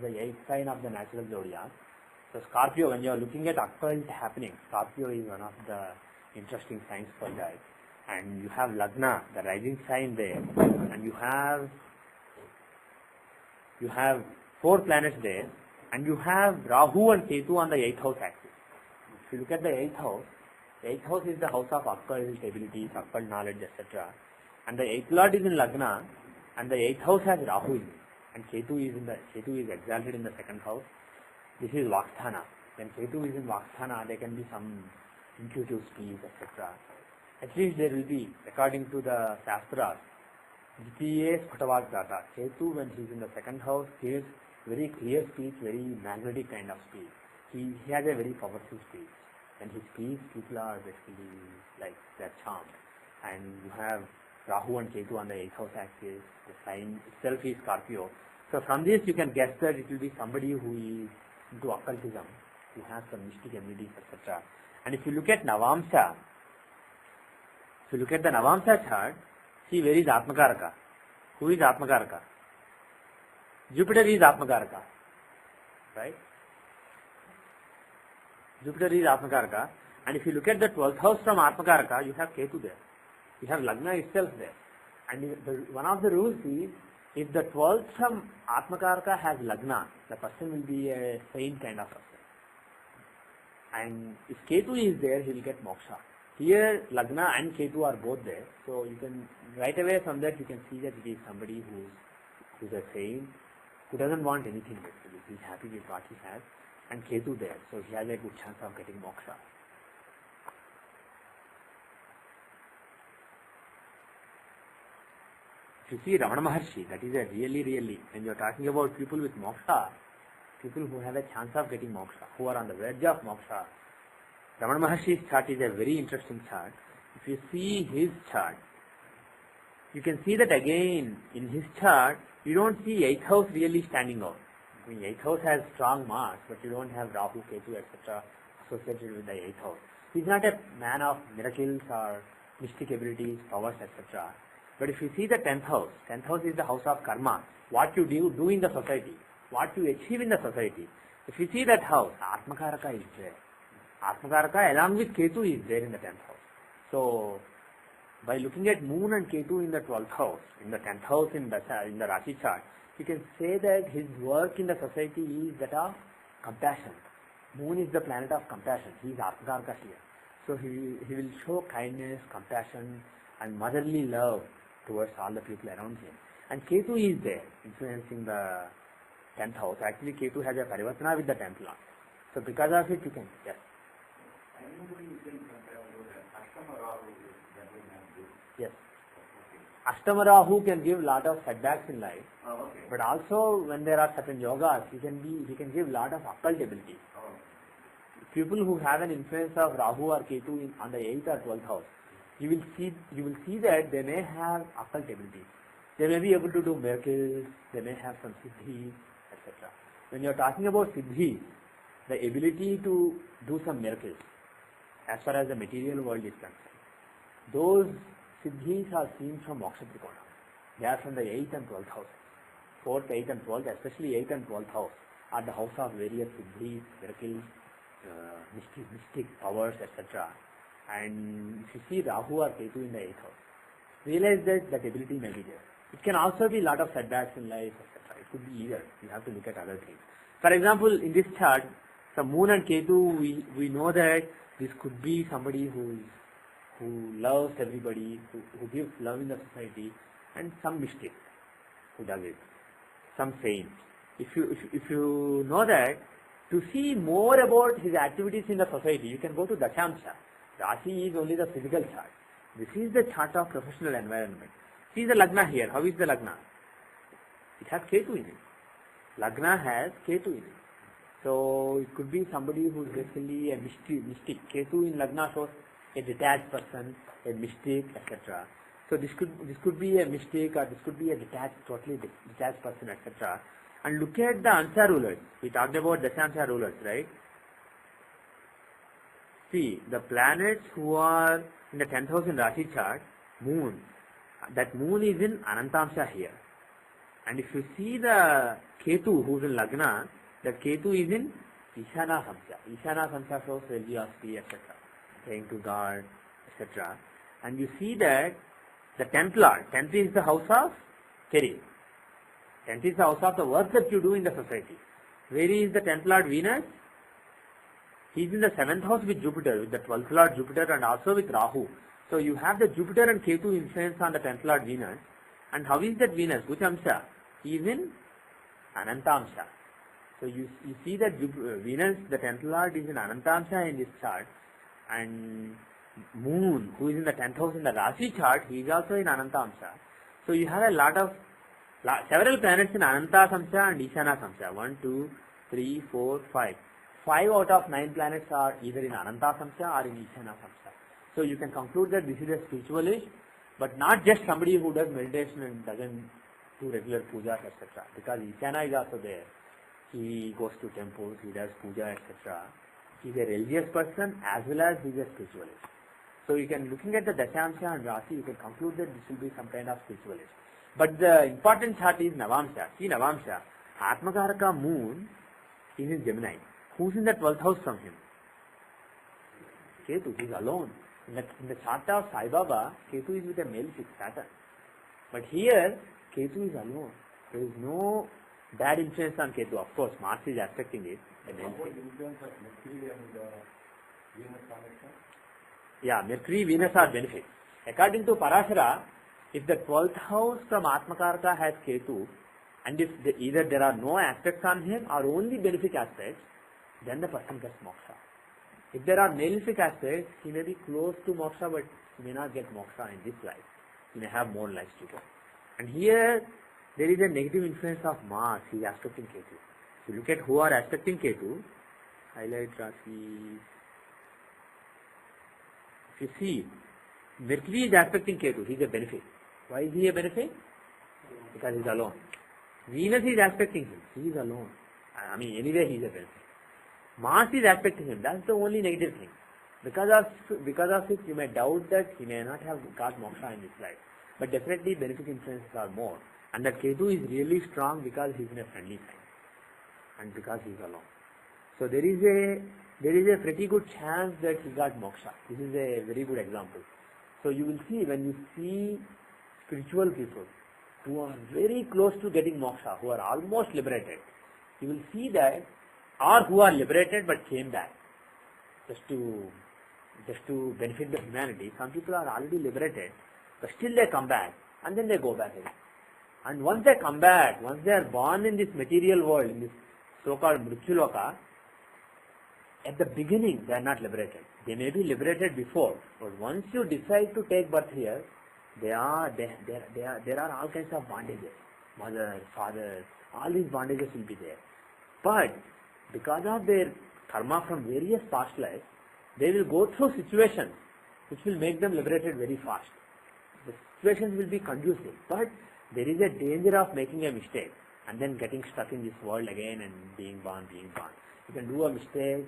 the 8th sign of the natural zodiac. So Scorpio, when you are looking at occult happening, Scorpio is one of the interesting signs for that. And you have Lagna, the rising sign there, and you have 4 planets there, and you have Rahu and Ketu on the 8th house axis. If you look at the 8th house is the house of occult abilities, occult knowledge, etc. And the 8th lord is in Lagna, and the 8th house has Rahu in it, and Ketu is exalted in the 2nd house. This is Vaksthana. When Ketu is in Vaksthana, there can be some intuitive speech, etc. At least there will be, according to the Shastras, Ditiye Sphatavagdata. Ketu, when he is in the 2nd house, gives very clear speech, very magnetic kind of speech. He has a very powerful speech. When he speaks, people are basically like they're charmed. And you have Rahu and Ketu on the 8th house axis. The sign itself is Scorpio. So from this you can guess that it will be somebody who is into occultism, who has some mystic abilities, etc. And if you look at Navamsha, if you look at the Navamsha chart, see where is Atmakaraka? Who is Atmakaraka? Jupiter is Atmakaraka, right? Jupiter is Atmakaraka, and if you look at the 12th house from Atmakaraka, you have Ketu there. You have Lagna itself there. And one of the rules is, if the 12th from Atmakaraka has Lagna, the person will be a saint kind of person. And if Ketu is there, he will get moksha. Here, Lagna and Ketu are both there. So you can, right away from that, you can see that it is somebody who is a saint, who doesn't want anything basically. He is happy with what he has. And Ketu there, so he has a good chance of getting moksha. If you see Ramana Maharshi, that is a really, when you are talking about people with moksha, people who have a chance of getting moksha, who are on the verge of moksha, Ramana Maharshi's chart is a very interesting chart. If you see his chart, you can see that again in his chart, you don't see 8th house really standing out. I mean, 8th house has strong Mars, but you don't have Rahu, Ketu, etc. associated with the 8th house. He's not a man of miracles or mystic abilities, powers, etc. But if you see the 10th house is the house of karma, what you do in the society, what you achieve in the society. If you see that house, Atmakaraka is there. Atmakaraka along with Ketu is there in the 10th house. So, by looking at Moon and Ketu in the 12th house, in the 10th house in the Rashi chart, you can say that his work in the society is that of compassion. Moon is the planet of compassion. He is Atmakaraka here. So he will show kindness, compassion and motherly love towards all the people around him. And Ketu is there, influencing the 10th house. Actually, Ketu has a parivartana with the 10th lord. So because of it, you can, yes. Yes. Ashtama Rahu can give lot of setbacks in life. But also when there are certain yogas, he can give lot of occult abilities. People who have an influence of Rahu or Ketu on the 8th or 12th house, you will see that they may have occult abilities. They may be able to do miracles, they may have some siddhi, etc. When you are talking about siddhi, the ability to do some miracles, as far as the material world is concerned, those siddhis are seen from moksha trikona. They are from the 8th and 12th house. 4th, 8th and 12th, especially 8th and 12th house, are the house of various siddhis, miracles, mystic powers, etc. And if you see Rahu or Ketu in the 8th house, realize that ability may be there. It can also be lot of setbacks in life, etc. It could be either. You have to look at other things. For example, in this chart, some Moon and Ketu, we know that this could be somebody who loves everybody, who gives love in the society, and some mystic who does it, some saint. If you know that, to see more about his activities in the society, you can go to Dashamsha. Rashi is only the physical chart. This is the chart of professional environment. See the Lagna here. How is the Lagna? It has Ketu in it. Lagna has Ketu in it. So it could be somebody who is basically a mystic. Ketu in Lagna shows a detached person, a mystic, etc. So this could be a mystic, or this could be a totally detached person, etc. And look at the Ansha rulers. We talked about Dashansha rulers, right? See, the planets who are in the 10,000 Rashi chart, moon, that moon is in Anantamsha here. And if you see the Ketu who is in Lagna, that Ketu is in Ishana Samsya. Ishana Samsya shows religiosity, etc. Praying to God, etc. And you see that the 10th Lord, 10th is the house of career. 10th is the house of the work that you do in the society. Where is the 10th Lord Venus? He is in the 7th house with Jupiter, with the 12th Lord Jupiter and also with Rahu. So you have the Jupiter and Ketu influence on the 10th Lord Venus. And how is that Venus? Which Amsha? He is in Anantamsha. So you see that Venus, the 10th Lord, is in Anantamsha in this chart. And Moon, who is in the 10th house in the Rashi chart, he is also in Anantamsha. So you have a lot of, several planets in Ananta Samsha and Ishana Samsha. 1, 2, 3, 4, 5. 5 out of 9 planets are either in Ananta Samsha or in Ishana Samsha. So you can conclude that this is a spiritualist, but not just somebody who does meditation and doesn't do regular pujas, etc. Because Ishana is also there. He goes to temples, he does puja, etc. He is a religious person as well as he is a spiritualist. So you can, looking at the Dashamsha and Rasi, you can conclude that this will be some kind of spiritualist. But the important chart is Navamsha. See Navamsha, Atmakaraka moon is in Gemini. Who's in the 12th house from him? Ketu, he is alone. In the chart of Sai Baba, Ketu is with a malefic Saturn. But here, Ketu is alone. There is no bad influence on Ketu. Of course, Mars is affecting it. What influence of Mercury and Venus connection? Yeah, Mercury, Venus are benefits. According to Parashara, if the 12th house from Atmakaraka has Ketu, and if either there are no aspects on him or only benefic aspects, then the person gets moksha. If there are malefic aspects, he may be close to moksha, but he may not get moksha in this life. He may have more lives to go. And here, there is a negative influence of Mars. He is aspecting Ketu. If you look at who are aspecting Ketu, highlight Rasi. If you see, Mercury is aspecting Ketu. He is a benefit. Why is he a benefit? Because he is alone. Venus is aspecting him. He is alone. I mean, anyway he is a benefit. Mars is aspecting him. That's the only negative thing. Because of it, you may doubt that he may not have got moksha in this life. But definitely benefic influences are more. And that Ketu is really strong because he is in a friendly sign. And because he is alone. So there is a pretty good chance that he got moksha. This is a very good example. So you will see, when you see spiritual people who are very close to getting moksha, who are almost liberated, you will see that, or who are liberated but came back just to benefit the humanity. Some people are already liberated, but still they come back and then they go back again. And once they come back, once they are born in this material world, in this so-called Mrityuloka, at the beginning they are not liberated. They may be liberated before, but once you decide to take birth here, there are all kinds of bondages. Mother, father, all these bondages will be there. But because of their karma from various past lives, they will go through situations which will make them liberated very fast. The situations will be conducive, but there is a danger of making a mistake and then getting stuck in this world again and being born. You can do a mistake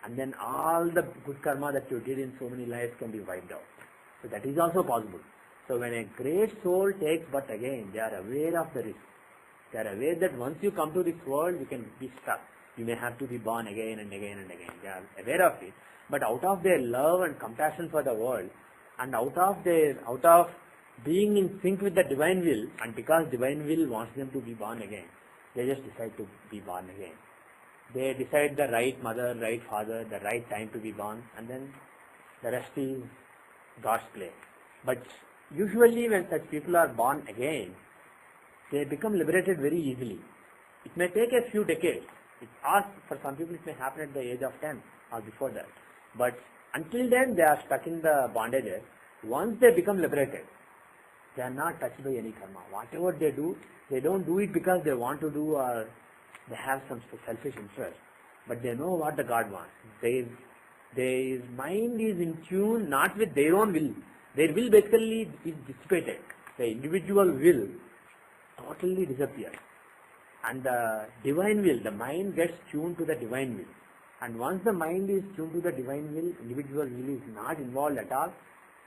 and then all the good karma that you did in so many lives can be wiped out. So that is also possible. So when a great soul takes birth again, they are aware of the risk. They are aware that once you come to this world, you can be stuck. You may have to be born again and again and again. They are aware of it. But out of their love and compassion for the world, and out of being in sync with the divine will, and because divine will wants them to be born again, they just decide to be born again. They decide the right mother, right father, the right time to be born, and then the rest is God's play. But usually when such people are born again, they become liberated very easily. It may take a few decades. For some people it may happen at the age of 10 or before that. But until then they are stuck in the bondages. Once they become liberated, they are not touched by any karma. Whatever they do, they don't do it because they want to do or they have some selfish interest. But they know what the God wants. Their mind is in tune not with their own will. Their will basically is dissipated. The individual will totally disappears. And the divine will, the mind gets tuned to the divine will. And once the mind is tuned to the divine will, individual will is not involved at all.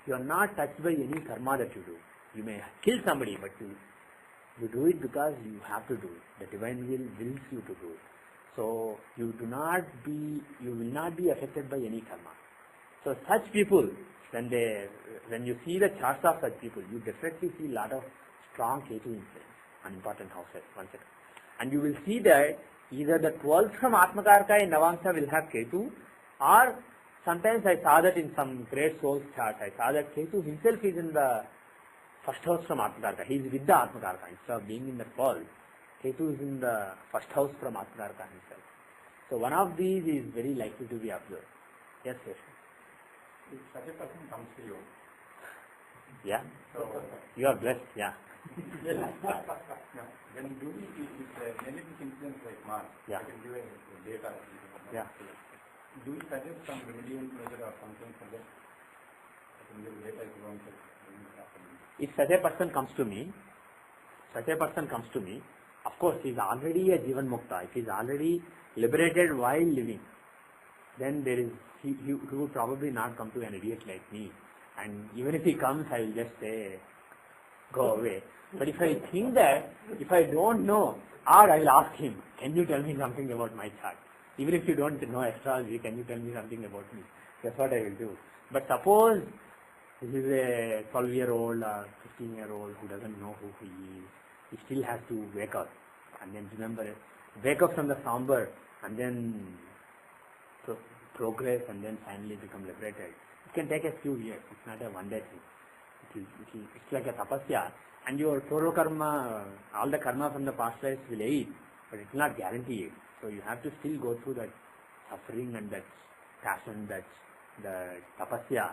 You are not touched by any karma that you do. You may kill somebody, but you do it because you have to do it. The divine will wills you to do it. So you will not be affected by any karma. So such people, when you see the charts of such people, you definitely see a lot of strong Ketu influence on important houses. One second. And you will see that either the 12th from Atmakarka in Navamsa will have Ketu, or sometimes I saw that in some great souls chart, I saw that Ketu himself is in the first house from Atmakarka. He is with the Atmakarka instead of being in the 12th. Ketu is in the first house from Atmakarka himself. So one of these is very likely to be observed. Yes, yes. If such a person comes to you, Yeah. so You are blessed. Yeah. then do we, if negative influence like Mars, Yeah. I can give a data. Yeah. Do you suggest some remedial measure or something for that? I can give data if you want to. If such a person comes to me, of course he is already a Jivan Mukta. If he is already liberated while living, then he would probably not come to an idiot like me. And even if he comes, I will just say, go away. But if I think that, if I don't know, or I will ask him, can you tell me something about my chart? Even if you don't know astrology, can you tell me something about me? That's what I will do. But suppose this is a 12-year-old or 15-year-old who doesn't know who he is. He still has to wake up and then remember it. Wake up from the somber and then progress and then finally become liberated. It can take a few years. It's not a one-day thing. It's like a tapasya. And your Toro karma, all the karma from the past lives will aid, but it will not guarantee it. So you have to still go through that suffering and that passion, that the tapasya.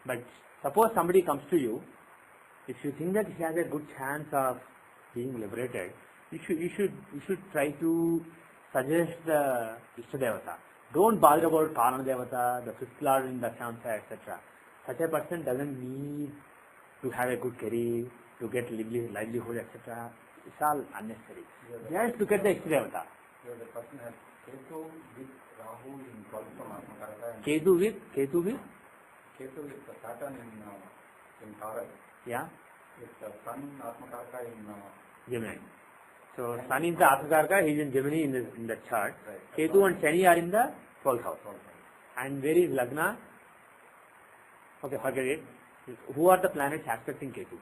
But suppose somebody comes to you, if you think that he has a good chance of being liberated, you should try to suggest the Ishtadevata. Don't bother about Karana Devata, the fifth lord in Dashamsa, etc. Such a person doesn't need to have a good career, to get livelihood, etc. It's all unnecessary. Just look at the Ishtadevata. So the person has Ketu with Rahu in 12th from Atmakaraka and Ketu with Ketu with Saturn in Taurus. yeah, With the Sun Atmakaraka in Gemini. So Sun is the Atmakaraka, he is in Gemini in the chart. Right. Ketu and Shani are in the 12th house. And where is Lagna? Okay, forget it. Who are the planets aspecting Ketu?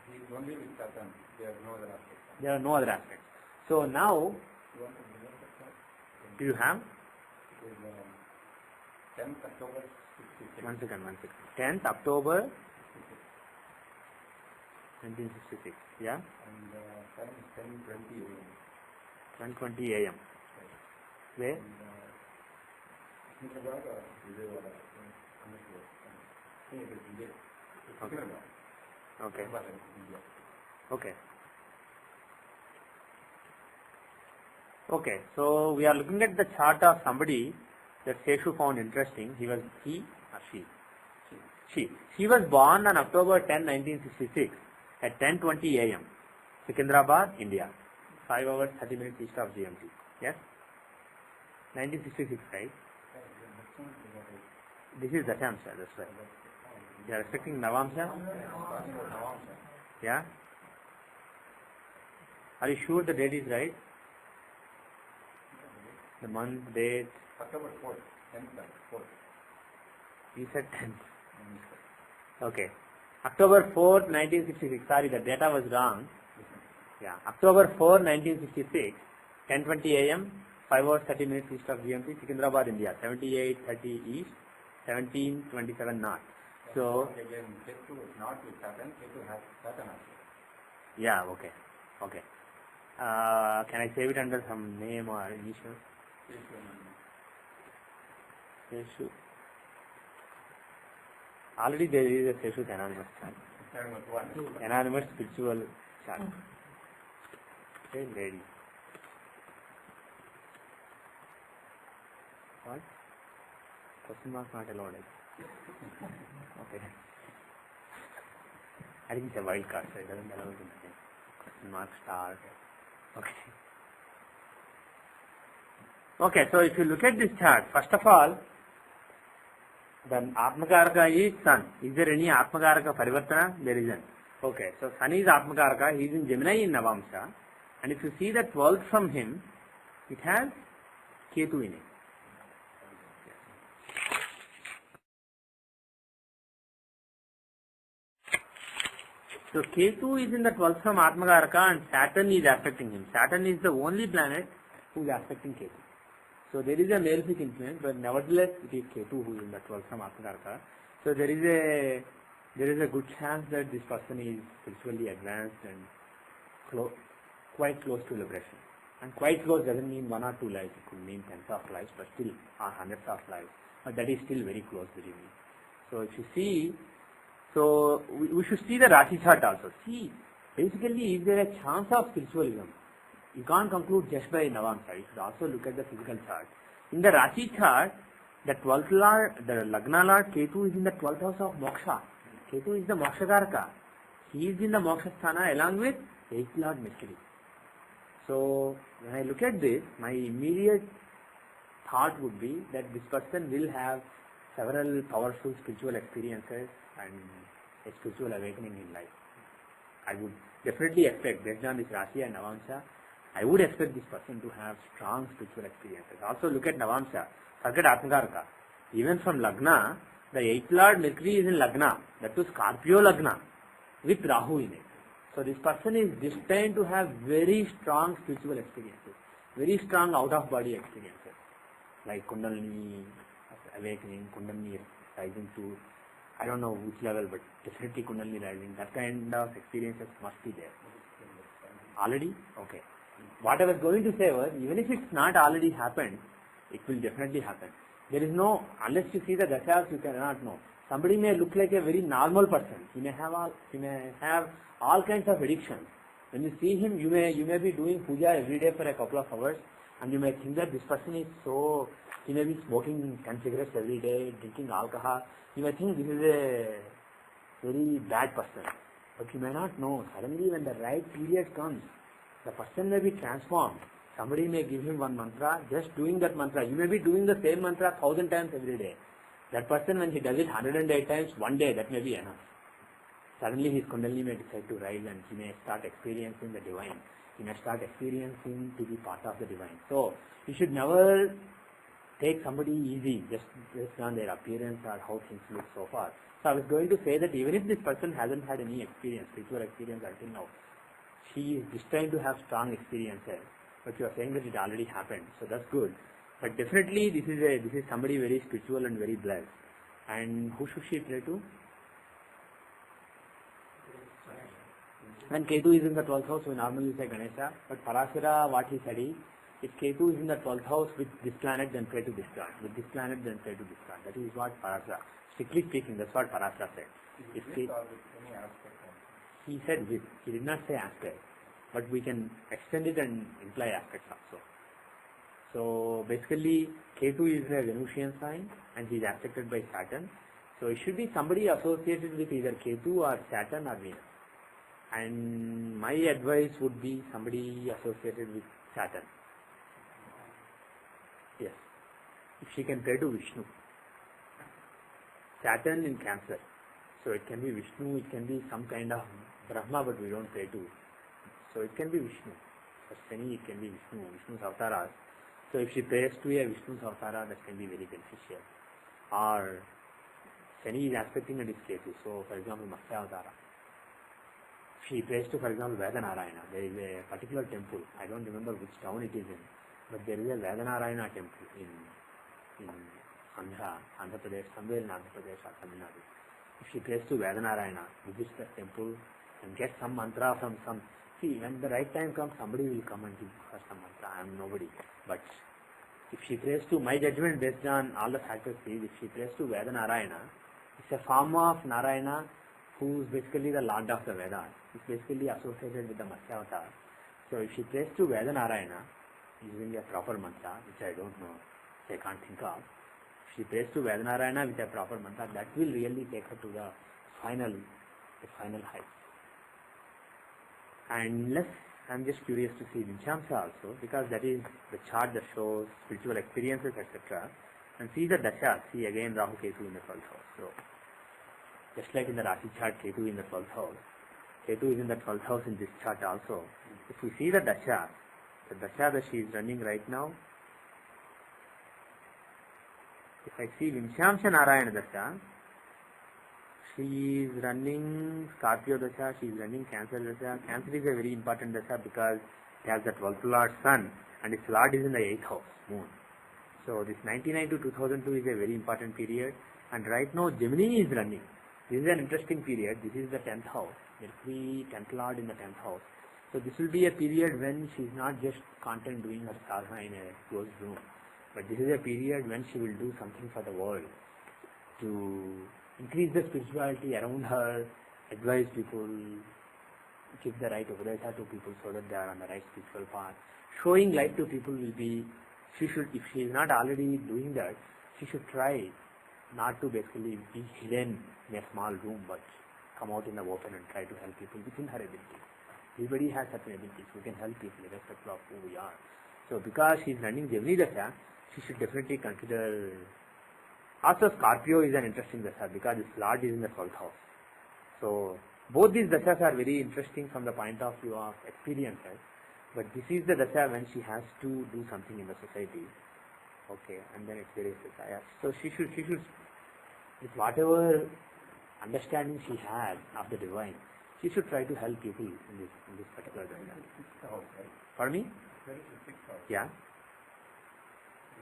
He is only with Saturn. There are no other aspects. There are no other aspects. So now, You want to bring up the chart? do you have? It is 10th October 66. One second. 10th October 1966. Yeah? And time is 10:20 a.m. 10:20 a.m. Where? And Hyderabad or Vijayawada? It is India. It's Okay. Hyderabad. Okay. Hyderabad is India. Okay. Okay. So we are looking at the chart of somebody that Seshu found interesting. He or she? She was born on October 10, 1966 at 10:20 a.m. Secunderabad, India. 5 hours 30 minutes east of GMT. Yes? 1966, right? This is Dashamsa, that's right. You are expecting Navamsa? Yeah? Are you sure the date is right? The month, date? October 4th. 10th, 4th. You said 10th. Okay. October 4th, 1966. Sorry, the data was wrong. Yeah. October 4, 1966, 10:20 a.m., 5 hours 30 minutes east of GMT, Secunderabad, India, 78:30 east, 17:27 north. So, Again, Ketu is not with Saturn. Ketu has Saturn also. yeah, okay. Can I save it under some name or initial? Seshu. Already there is a Seshu anonymous chart. Anonymous spiritual chart. Okay, lady. What? Question mark not allowed. Okay. I think it's a wild card, so it doesn't allow anything. Question mark, star, Okay. Okay, so if you look at this chart, first of all, the Atmakaraka is Sun. Is there any Atmakaraka Parivartana? There isn't. Okay, so Sun is Atmakaraka, he is in Gemini in Navamsha, and if you see the 12th from him, it has Ketu in it. So Ketu is in the 12th from Atmakaraka and Saturn is affecting him. Saturn is the only planet who is affecting Ketu. So there is a malefic influence, but nevertheless it is Ketu who is in the 12th from Atmakaraka. So there is a good chance that this person is spiritually advanced and quite close to liberation. And quite close doesn't mean 1 or 2 lives, it could mean tens of lives, but still hundreds of lives. But that is still very close, believe me. So if you see, so we should see the Rashi chart also. See, basically, is there a chance of spiritualism? You can't conclude just by Navamsha. You should also look at the physical chart. In the Rashi chart, the 12th Lord, the Lagna Lord Ketu is in the 12th house of Moksha. Ketu is the Mokshakaraka. He is in the Moksha Sthana along with 8th Lord Mercury. So, when I look at this, my immediate thought would be that this person will have several powerful spiritual experiences and a spiritual awakening in life. I would definitely expect, based on this Rashi and Navamsha, I would expect this person to have strong spiritual experiences. Also look at Navamsha, forget Atmakaraka. Even from Lagna, the 8th Lord Mercury is in Lagna, that is Scorpio Lagna, with Rahu in it. So this person is destined to have very strong spiritual experiences, very strong out-of-body experiences, like Kundalini awakening, Kundalini rising to, I don't know which level, but definitely Kundalini rising, that kind of experiences must be there. Already? Okay. What I was going to say was, even if it's not already happened, it will definitely happen. There is no, unless you see the dashas, you cannot know. Somebody may look like a very normal person. He may have all kinds of addictions. When you see him, you may be doing puja every day for a couple of hours, and you may think that this person is so, he may be smoking 10 cigarettes every day, drinking alcohol. You may think this is a very bad person. But you may not know. Suddenly when the right period comes, the person may be transformed. Somebody may give him one mantra, just doing that mantra. You may be doing the same mantra 1,000 times every day. That person, when he does it 108 times, one day, that may be enough. Suddenly his Kundalini may decide to rise and he may start experiencing the divine. He may start experiencing to be part of the divine. So, you should never take somebody easy just based on their appearance or how things look so far. So I was going to say that even if this person hasn't had any experience, spiritual experience until now, she is destined to have strong experiences. But you are saying that it already happened, so that's good. But definitely this is somebody very spiritual and very blessed. And who should she pray to? When Ketu is in the 12th house, we normally say Ganesha. But Parashara, what he said is, if Ketu is in the 12th house with this planet, then pray to this planet. With this planet, then pray to this planet. That is what Parashara. Strictly speaking, that's what Parashara said. If he said with. He did not say aspect. But we can extend it and imply aspects also. So basically, Ketu is a Venusian sign and he is aspected by Saturn. So it should be somebody associated with either Ketu or Saturn or Venus. And my advice would be somebody associated with Saturn. Yes. If she can pray to Vishnu. Saturn in Cancer. So it can be Vishnu, it can be some kind of Brahma, but we don't pray to. So it can be Vishnu. For Shani, it can be Vishnu, Vishnu's avataras. So if she prays to a Vishnu's avatara, that can be very beneficial. Or Shani is aspecting a Ketu. So for example, Matsya avatara. She prays to, for example, Vedanarayana. There is a particular temple. I don't remember which town it is in. But there is a Vedanarayana temple in Andhra Pradesh, somewhere in Andhra Pradesh or Tamil Nadu. If she prays to Vedanarayana, visits the temple and gets some mantra from some. See, when the right time comes, somebody will come and give her some mantra. I am nobody. But if she prays to, my judgment based on all the factors is, if she prays to Vedanarayana, it's a form of Narayana who is basically the Lord of the Vedas. It's basically associated with the Matsya avatar. So if she prays to Vedanarayana, using a proper mantra, which I don't know, which I can't think of, if she prays to Vedanarayana with a proper mantra, that will really take her to the final height. And unless I'm just curious to see Vinchamsa also, because that is the chart that shows spiritual experiences, etc. And see the dasha, see again Rahu Ketu in the 12th house. So, just like in the Rashi chart, Ketu in the 12th house, Ketu is in the 12th house in this chart also. If we see the dasha that she is running right now, if I see Vinchamsa Narayana dasha, she is running Scorpio dasha, she is running Cancer dasha. Cancer is a very important dasha because it has the 12th Lord Sun and its Lord is in the 8th house, Moon. So this 99 to 2002 is a very important period, and right now Gemini is running. This is an interesting period. This is the 10th house, Mercury 10th Lord in the 10th house. So this will be a period when she is not just content doing her sadhana in a closed room, but this is a period when she will do something for the world to increase the spirituality around her, advise people, give the right updata to people so that they are on the right spiritual path. Showing light to people will be, she should, if she is not already doing that, she should try not to basically be hidden in a small room, but come out in the open and try to help people within her ability. Everybody has certain abilities. We can help people irrespective of who we are. So because she is running Gemini dasha, she should definitely consider. Also Scorpio is an interesting dasha because its Lord is in the 12th house. So both these dashas are very interesting from the point of view of experiences. But this is the dasha when she has to do something in the society. Okay, and then it's very desires. So she should, with whatever understanding she has of the divine, she should try to help people in this particular dasha. Pardon me? Yeah.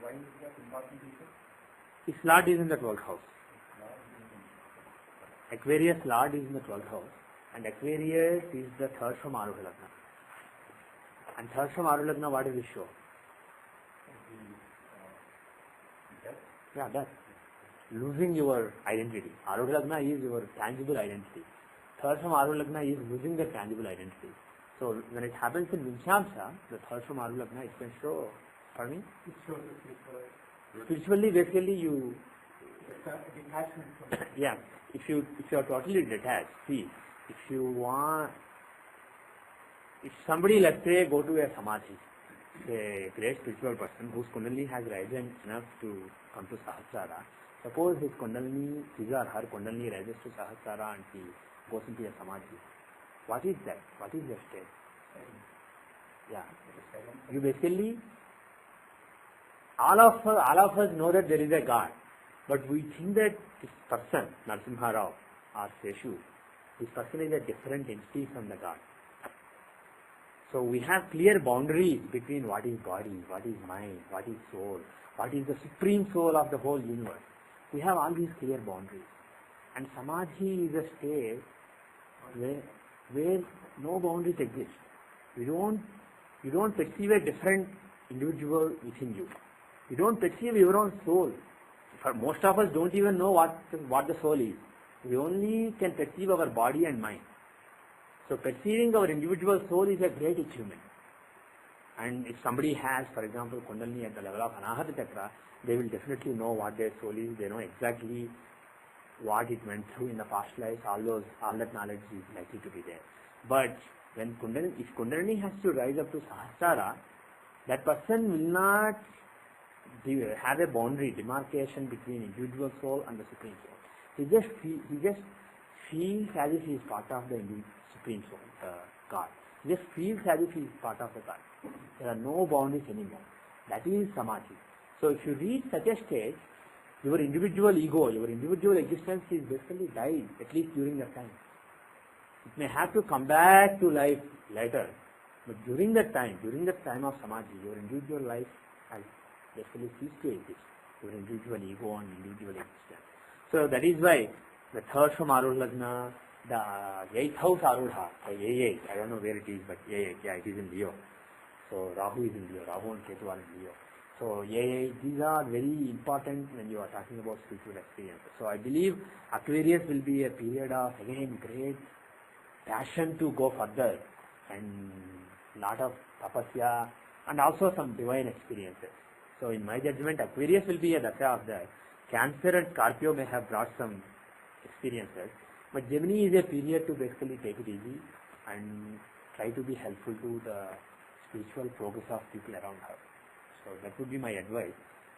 Why is that important, teacher? Its Lord is in the 12th house. Aquarius Lord is in the 12th house, and Aquarius is the third from Arudha Lagna. And third from Arudha Lagna, what does it show? Yeah, that. Losing your identity. Arudha Lagna is your tangible identity. Third from Arudha Lagna is losing the tangible identity. So when it happens in Vinchamsa, the third from Arudha Lagna, it can show. Pardon me? It shows the Spiritually, basically you. detachment from Yeah. If you are totally detached, see, if somebody, let's say, go to a samadhi, a great spiritual person whose kundalini has risen enough to come to Sahasrara, suppose his kundalini, his or her kundalini rises to Sahasrara and he goes into a samadhi. What is that? What is that state? Yeah. You basically, all of us know that there is a God. But we think that this person, Narasimha Rao or Seshu, this person is a different entity from the God. So we have clear boundaries between what is body, what is mind, what is soul, what is the supreme soul of the whole universe. We have all these clear boundaries. And Samadhi is a state where no boundaries exist. You don't perceive a different individual within you. You don't perceive your own soul. For most of us don't even know what the soul is. We only can perceive our body and mind. So perceiving our individual soul is a great achievement. And if somebody has, for example, Kundalini at the level of Anahata Chakra, they will definitely know what their soul is. They know exactly what it went through in the past lives. All that knowledge is likely to be there. But when if Kundalini has to rise up to Sahasrara, that person will not have a boundary, demarcation between individual soul and the Supreme Soul. He just feels as if he is part of the Supreme Soul, God. He just feels as if he is part of the God. There are no boundaries anymore. That is Samadhi. So if you reach such a stage, your individual ego, your individual existence is basically died, at least during that time. It may have to come back to life later, but during that time of Samadhi, your individual life has basically cease to exist, your individual ego and individual existence. So that is why the third from Arudha Lagna, the 8th house Arudha, A8, I don't know where it is, but A8, yeah, it is in Leo. So Rahu is in Leo, Rahu and Ketu are in Leo. So A8, these are very important when you are talking about spiritual experiences. So I believe Aquarius will be a period of, again, great passion to go further and lot of tapasya and also some divine experiences. So in my judgment, Aquarius will be a dasha of that. Cancer and Scorpio may have brought some experiences, but Gemini is a period to basically take it easy and try to be helpful to the spiritual progress of people around her. So that would be my advice.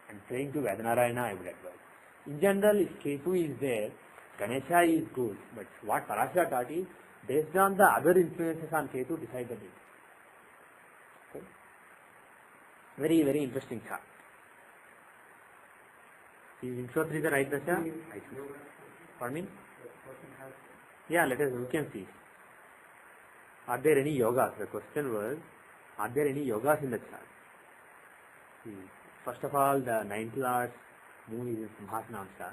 And praying to Vedanarayana, I would advise. In general, if Ketu is there, Ganesha is good, but what Parashara taught is, based on the other influences on Ketu, decide the date. Okay? Very, very interesting chart. Is Vimshotri the right Dasha? I think. Pardon me? Yeah, we can see. Are there any yogas? The question was, are there any yogas in the chart? See, first of all, the ninth lord moon is in Simhasanamsa.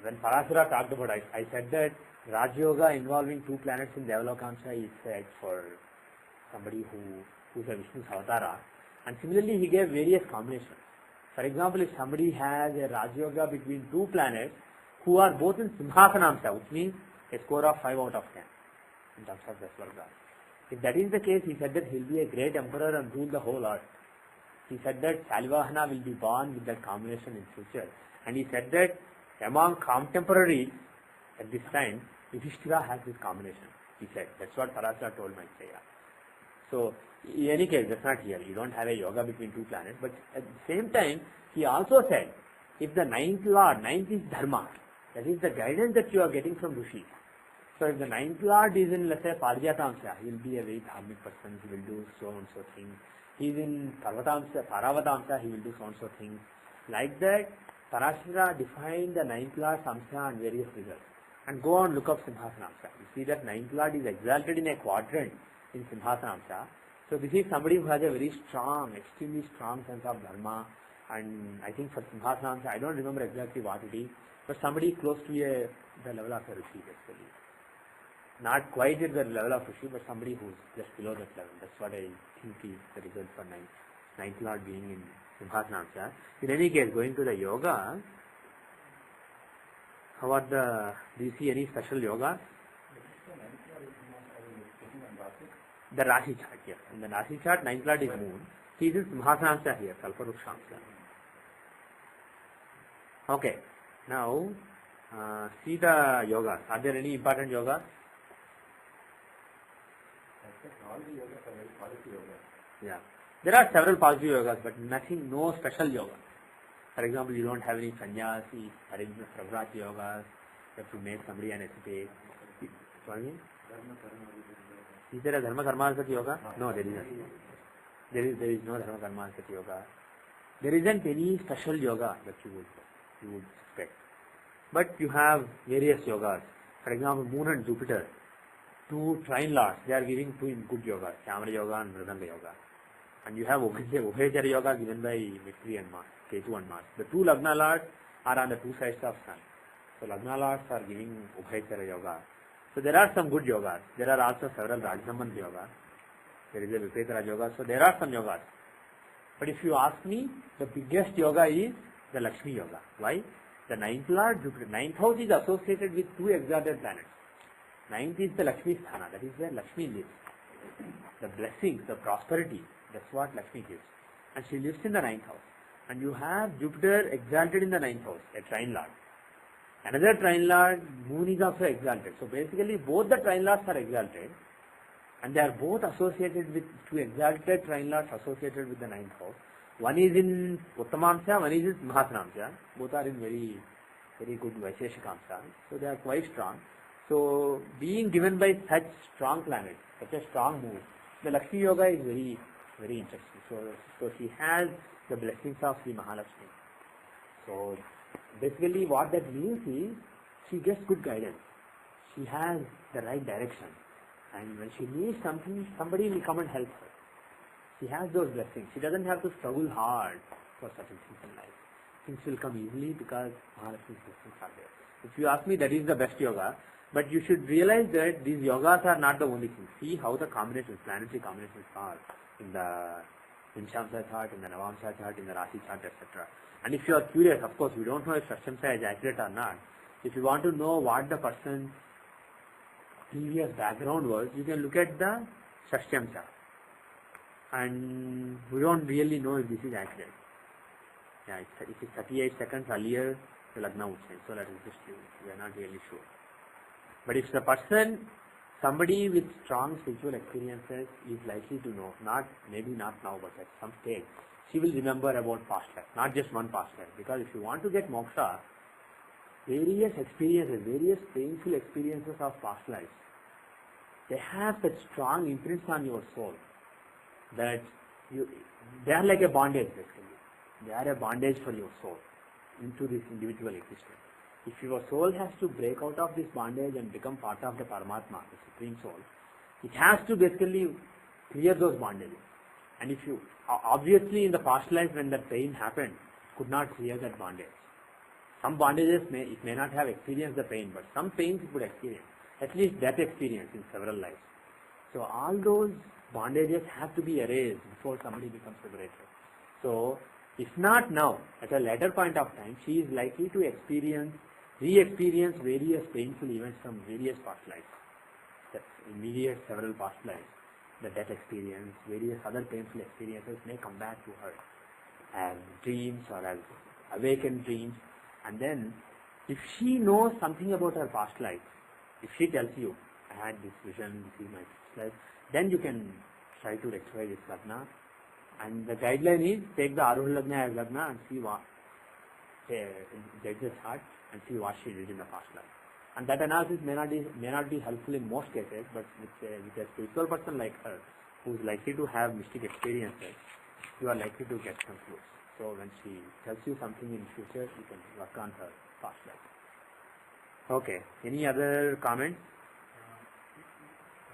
When Parashara talked about it, I said that Raj Yoga involving two planets in Devalokamsa is said for somebody who is a Vishnu's avatara. And similarly, he gave various combinations. For example, if somebody has a Raj Yoga between two planets who are both in Simhasanamsa, which means a score of 5 out of 10 in terms of Dasvarga. If that is the case, he said that he will be a great emperor and rule the whole earth. He said that Salivahana will be born with that combination in future. And he said that among contemporaries at this time, Yudhishthira has this combination. He said, that's what Parashara told Maitreya. So, in any case, that's not here. You don't have a yoga between two planets. But at the same time, he also said, if the ninth is Dharma, that is the guidance that you are getting from Rishi. So if the ninth lord is in, let's say, Parjatamsa, he will be a very dharmic person, he will do so and so things. He is in Paravatamsa, he will do so and so things. Like that, Parashara defined the ninth lord Samsa and various results. And go on, look up Simhasanamsa. You see that ninth lord is exalted in a quadrant in Simhasanamsa. So this is somebody who has a very strong, extremely strong sense of dharma. And I think for Simhasanamsa, I don't remember exactly what it is, but somebody close to the level of a Rishi basically. Not quite at the level of Rishi, but somebody who is just below that level. That's what I think is the result for ninth lord being in Simhasanamsa. In any case, going to the yoga, how are do you see any special yoga? The Rashi chart here. In the Rashi chart, ninth lord is moon. He is in Simhasanamsa here, Kalparukshamsa. Okay. Now, see the yogas. Are there any important yogas? All the yogas are very positive yogas. Yeah. There are several positive yogas, but no special yoga. For example, you don't have any sannyasi, pravrat yogas, you have to make somebody an escape. What do you mean? Is there a dharma karmasati yoga? No, there isn't. There is no dharma karmasati yoga. There isn't any special yoga that you would expect. But you have various yogas. For example, Moon and Jupiter, two trine lords, they are giving two good yogas, Chamara yoga and Mridanga yoga. And you have Ubhayachara yoga given by Mercury and Mars, Ketu and Mars. The two Lagna lords are on the two sides of Sun. So Lagna lords are giving Ubhayachara yoga. So there are some good yogas. There are also several Rajsambandh yogas. There is a Vipetara yoga. So there are some yogas. But if you ask me, the biggest yoga is the Lakshmi yoga. Why? The ninth lord, Jupiter. Ninth house is associated with two exalted planets. Ninth is the Lakshmi Sthana. That is where Lakshmi lives. The blessings, the prosperity. That's what Lakshmi gives. And she lives in the ninth house. And you have Jupiter exalted in the ninth house, a trine lord. Another trine lord, Moon is also exalted. So basically both the trine lords are exalted. And they are both associated with two exalted trine lords associated with the ninth house. One is in Uttamamsa, one is in Simhasanamsa. Both are in very, very good Vaisheshikamsa. So they are quite strong. So being given by such strong planets, such a strong moon, the Lakshmi Yoga is very, very interesting. So she has the blessings of Sri Mahalakshmi. So basically what that means is she gets good guidance. She has the right direction. And when she needs something, somebody will come and help her. She has those blessings. She doesn't have to struggle hard for certain things in life. Things will come easily because Mahalakshmi's blessings are there. If you ask me, that is the best yoga. But you should realize that these yogas are not the only thing. See how the combinations, planetary combinations are in the Vimshamsa chart, in the Navamsa chart, in the Rashi chart, etc. And if you are curious, of course, we don't know if Shashtamsa is accurate or not. If you want to know what the person's previous background was, you can look at the Shashtamsa. And we don't really know if this is accurate. Yeah, it is 38 seconds earlier the Lagna would change. So that is just we are not really sure. But if the person Somebody with strong spiritual experiences is likely to know, maybe not now, but at some stage, she will remember about past life, not just one past life. Because if you want to get moksha, various experiences, various painful experiences of past lives, they have such strong imprints on your soul that they are like a bondage basically. They are a bondage for your soul into this individual existence. If your soul has to break out of this bondage and become part of the Paramatma, the Supreme Soul, it has to basically clear those bondages. And if you, obviously in the past life when that pain happened, could not clear that bondage. Some bondages it may not have experienced the pain, but some pains it would experience. At least that experience in several lives. So all those bondages have to be erased before somebody becomes liberated. So if not now, at a later point of time, she is likely to re-experience various painful events from various past lives. That immediate several past lives, the death experience, various other painful experiences may come back to her as dreams or as awakened dreams. And then, if she knows something about her past life, if she tells you, I had this vision, this is my past life, then you can try to rectify this lagna. And the guideline is, take the Aruh lagna as lagna and see what, judge his heart and see what she did in the past life. And that analysis may not be helpful in most cases, but with a spiritual person like her, who is likely to have mystic experiences, you are likely to get some clues. So when she tells you something in future, you can work on her past life. Okay. Any other comments?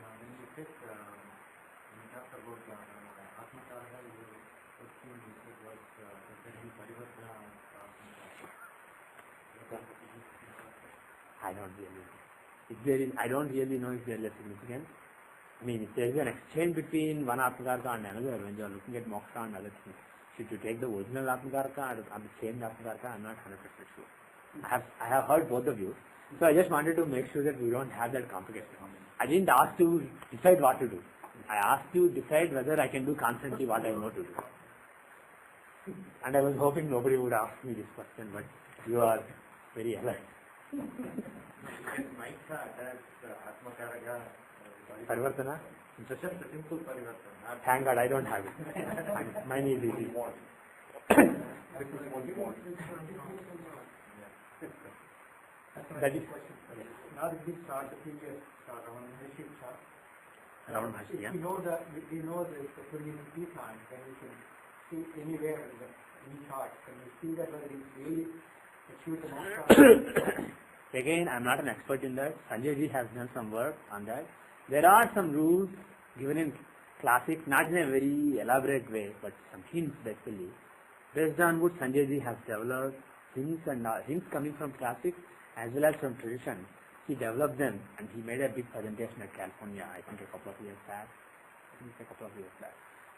When you said, when you talked about Atmakara, you said was there any parivartana? I don't really know. If there is, I don't really know if there is a significance. I mean, if there is an exchange between one Atmakarka and another, when you are looking at moksha and other things, should you take the original Atmakarka or the changed Atmakarka? I'm not 100% sure. I have heard both the views. So I just wanted to make sure that we don't have that complication. I didn't ask to decide what to do. I asked to decide whether I can do constantly what I know to do. And I was hoping nobody would ask me this question, but you are very alert. Parivartana? Just a simple parivartana. Thank God I don't have it. Mine is easy. That is Now that we start the previous Ravan chart, Ravan Bhashi, yeah. if we know the equilibrium time, then we can see anywhere in the chart. Can we see that whether it's really achieved the moksha? Again, I am not an expert in that. Sanjay ji has done some work on that. There are some rules given in classic, not in a very elaborate way, but some hints basically. Based on what Sanjay ji has developed, hints coming from classics as well as from tradition. He developed them and he made a big presentation at California, I think a couple of years back.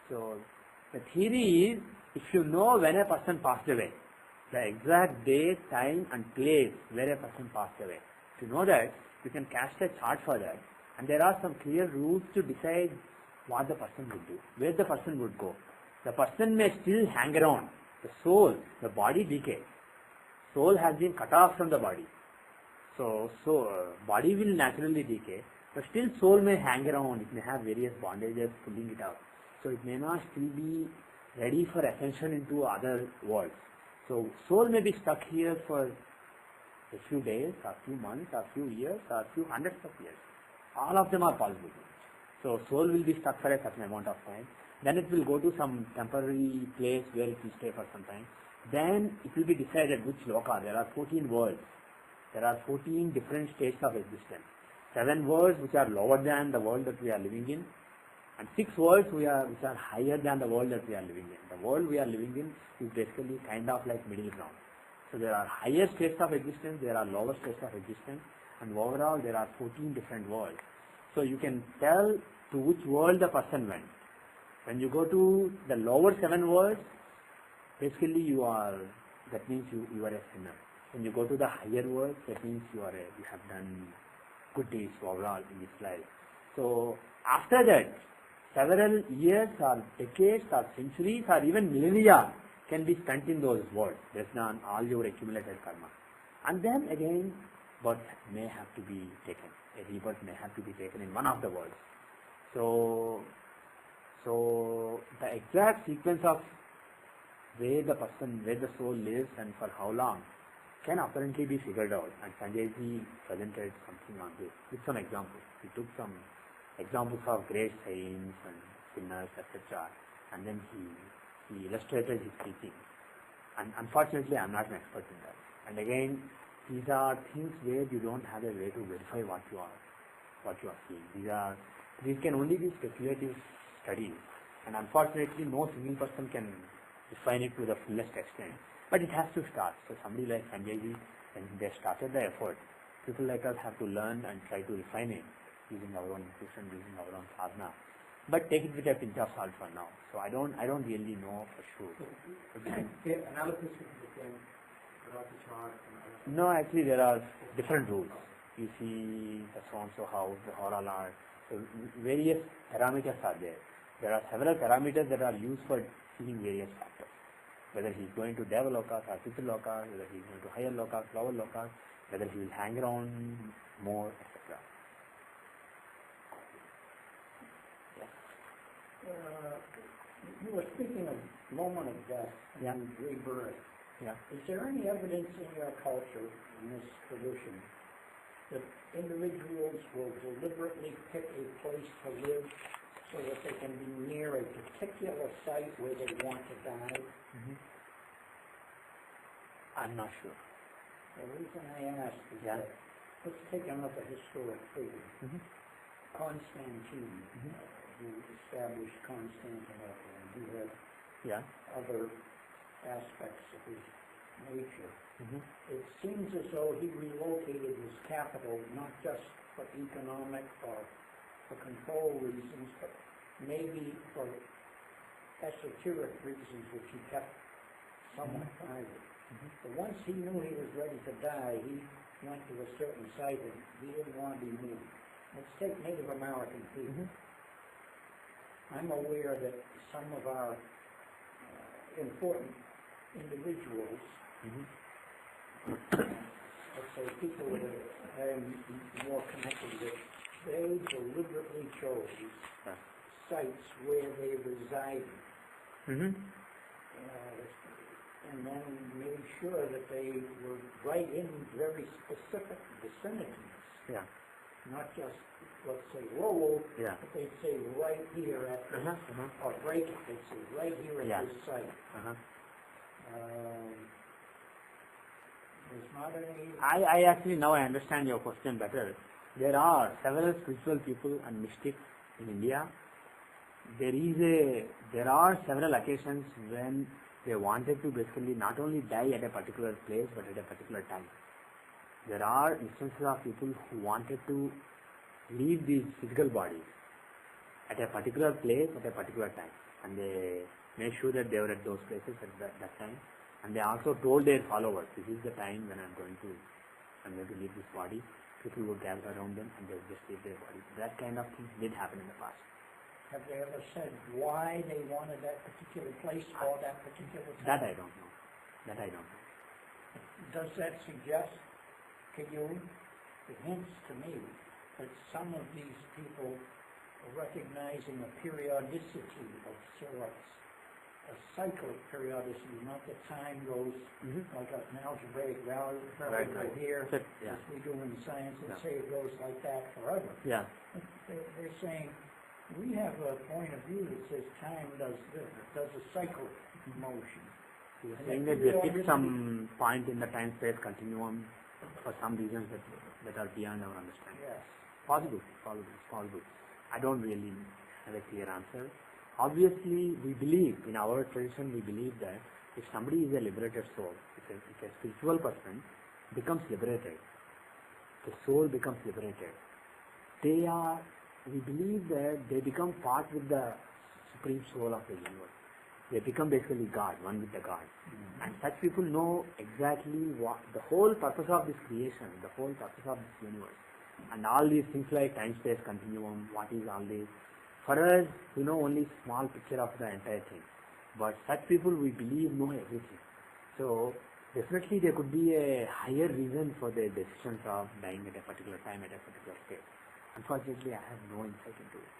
So the theory is, if you know when a person passed away, the exact date, time and place where a person passed away, if you know that, you can cast a chart for that. And there are some clear rules to decide what the person would do, where the person would go. The person may still hang around. The soul, the body decays. Soul has been cut off from the body. So body will naturally decay, but still soul may hang around. It may have various bondages pulling it out. So it may not still be ready for ascension into other worlds. So soul may be stuck here for a few days, or a few months, or a few years, or a few hundreds of years. All of them are possible. So soul will be stuck for a certain amount of time. Then it will go to some temporary place where it will stay for some time. Then it will be decided which loka. There are 14 worlds. There are 14 different states of existence. 7 worlds which are lower than the world that we are living in, and 6 worlds which are higher than the world that we are living in. The world we are living in is basically kind of like middle ground. So there are higher states of existence, there are lower states of existence, and overall there are 14 different worlds. So you can tell to which world the person went. When you go to the lower 7 worlds, basically that means you are a sinner. When you go to the higher worlds, that means you have done good deeds overall in this life. So after that, several years or decades or centuries or even millennia can be spent in those worlds based on all your accumulated karma. And then again, birth may have to be taken. a rebirth may have to be taken in one of the worlds. So the exact sequence of where the soul lives and for how long can apparently be figured out. And Sanjay ji presented something on this with some examples. He took some examples of great saints and sinners, etc. And then he illustrated his teaching. And unfortunately, I'm not an expert in that. And again, these are things where you don't have a way to verify what you are seeing. These can only be speculative studies. And unfortunately, no single person can define it to the fullest extent. But it has to start. So somebody like Sanjay ji, when they started the effort, people like us have to learn and try to refine it using our own intuition, using our own sadhana. But take it with a pinch of salt for now. So I don't really know for sure. Analysis between the chart and No, actually there are different rules. You see the so-and-so house, the oral art. So various parameters are there. There are several parameters that are used for seeing various factors. Whether he is going to Deva Lokas or Pitra Lokas, whether he is going to higher Lokas, lower Lokas, whether he will hang around more, etc. You were speaking of moment of death and rebirth. Yeah. Is there any evidence in your culture, in this tradition, that individuals will deliberately pick a place to live so that they can be near a particular site where they want to die? I'm not sure. The reason I ask is Yeah. that, let's take another historic figure, Constantine, who established Constantinople, and he had Yeah. other aspects of his nature. It seems as though he relocated his capital not just for economic or for control reasons, but maybe for esoteric reasons which he kept somewhat private. But once he knew he was ready to die, he went to a certain site and he didn't want to be moved. Let's take Native American people. I'm aware that some of our important individuals, let's say people that I'm more connected with, they deliberately chose sites where they resided. And then made sure that they were right in very specific vicinities. Yeah. Not just, let's say, Lowell, Yeah. but they'd say right here at this, or break it, they'd say right here at Yeah. this site. There's not any... I actually now I understand your question better. There are several spiritual people and mystics in India. There are several occasions when they wanted to basically not only die at a particular place but at a particular time. There are instances of people who wanted to leave these physical bodies at a particular place at a particular time, and they made sure that they were at those places at that time, and they also told their followers, this is the time when I'm going to leave this body. People would gather around them and they would just leave their body. That kind of thing did happen in the past. Have they ever said why they wanted that particular place or that particular time? That I don't know. Does that suggest to you, it hints to me, that some of these people are recognizing a periodicity of sorts, a cyclic periodicity, not that time goes like an algebraic value Right. here, Yeah. as we do in science, and Yeah. say it goes like that forever. Yeah. They're saying, we have a point of view that says time does this, it does a cyclic motion. You're And saying that that they periodicity- pick some point in the time-space continuum for some reasons that are beyond our understanding. Yes. Possible. I don't really have a clear answer. Obviously, we believe, in our tradition, we believe that if somebody is a liberated soul, if a spiritual person becomes liberated, the soul becomes liberated, we believe that they become part with the supreme soul of the universe. They become basically God, one with the God. And such people know exactly what the whole purpose of this creation, the whole purpose of this universe. And all these things like time-space continuum, what is all this. For us, we know only small picture of the entire thing. But such people, we believe, know everything. So, Definitely there could be a higher reason for the decisions of dying at a particular time at a particular stage. Unfortunately, I have no insight into it.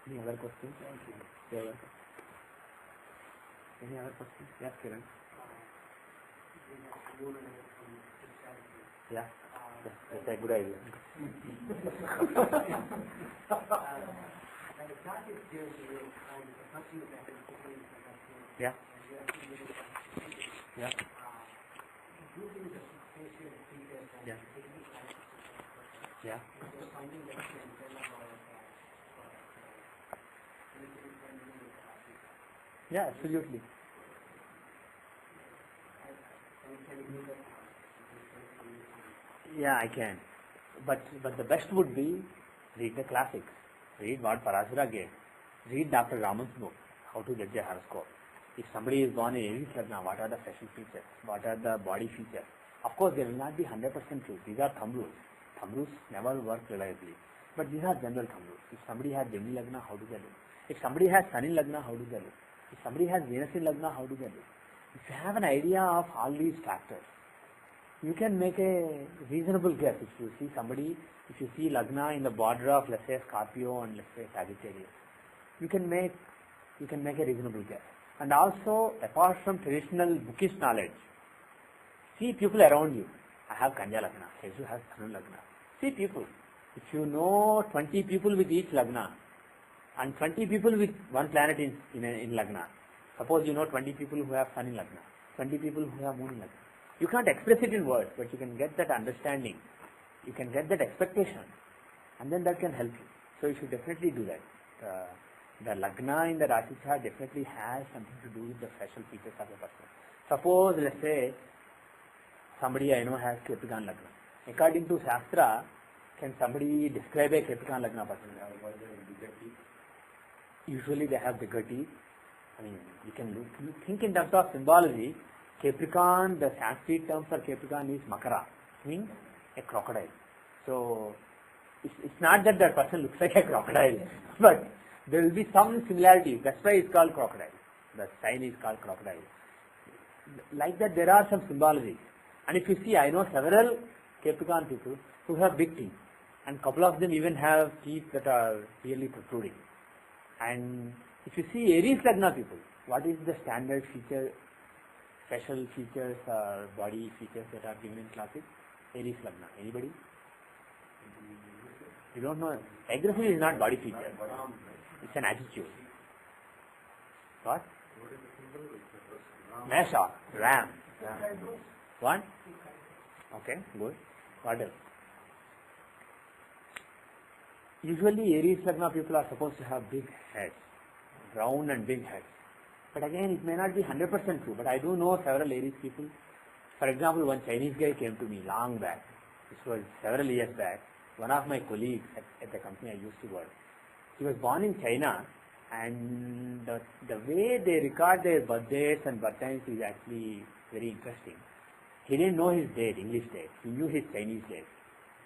Any other questions? Thank you. Any other questions? Yes, Kiran. Yeah, that's a good idea. Yeah. Yeah. Yeah. Yeah. Yeah, absolutely. Yeah, I can. But the best would be read the classics. Read what Parashara gave. Read Dr. Raman's book, How to Get the Horoscope. If somebody is born in Aries Lagna, what are the facial features? What are the body features? Of course, they will not be 100% true. These are thumb rules. Thumb rules never work reliably. But these are general thumb rules. If somebody has Gemini Lagna, how do they look? If somebody has Sun in Lagna, how do they look? If somebody has Venus in Lagna, how do they look? If you have an idea of all these factors, you can make a reasonable guess. If you see somebody, if you see Lagna in the border of, let's say, Scorpio and let's say Sagittarius, you can make a reasonable guess. And also, apart from traditional bookish knowledge, see people around you. I have Kanya Lagna, Ketu has Dhanu Lagna. See people. If you know 20 people with each Lagna, and 20 people with one planet in Lagna, suppose you know 20 people who have Sun in Lagna, 20 people who have Moon in Lagna. You can't express it in words, but you can get that understanding. You can get that expectation, and then that can help you. So you should definitely do that. The Lagna in the Rashi chart definitely has something to do with the facial features of a person. Suppose, let's say, somebody I know has Capricorn Lagna. According to Shastra, can somebody describe a Capricorn Lagna person? Usually they have bigger teeth. I mean, you can think in terms of symbology. Capricorn, the Sanskrit term for Capricorn is Makara, means a crocodile. So, it's not that that person looks like a crocodile, but there will be some similarities. That's why it's called crocodile. The sign is called crocodile. Like that, there are some symbologies. And if you see, I know several Capricorn people who have big teeth, and couple of them even have teeth that are really protruding. And if you see Aries Lagna people, what is the standard feature, special features or body features that are given in classics? Aries Lagna. Anybody? You don't know? Aggressive is not body feature. It's an attitude. What? Mesha, ram. What? Okay, good. What else? Usually Aries Lagna people are supposed to have big heads, round and big heads. But again, it may not be 100% true, but I do know several Aries people. For example, one Chinese guy came to me long back. This was several years back. One of my colleagues at the company I used to work. He was born in China, and the way they record their birthdays and birth times is actually very interesting. He didn't know his date, English date. He knew his Chinese date.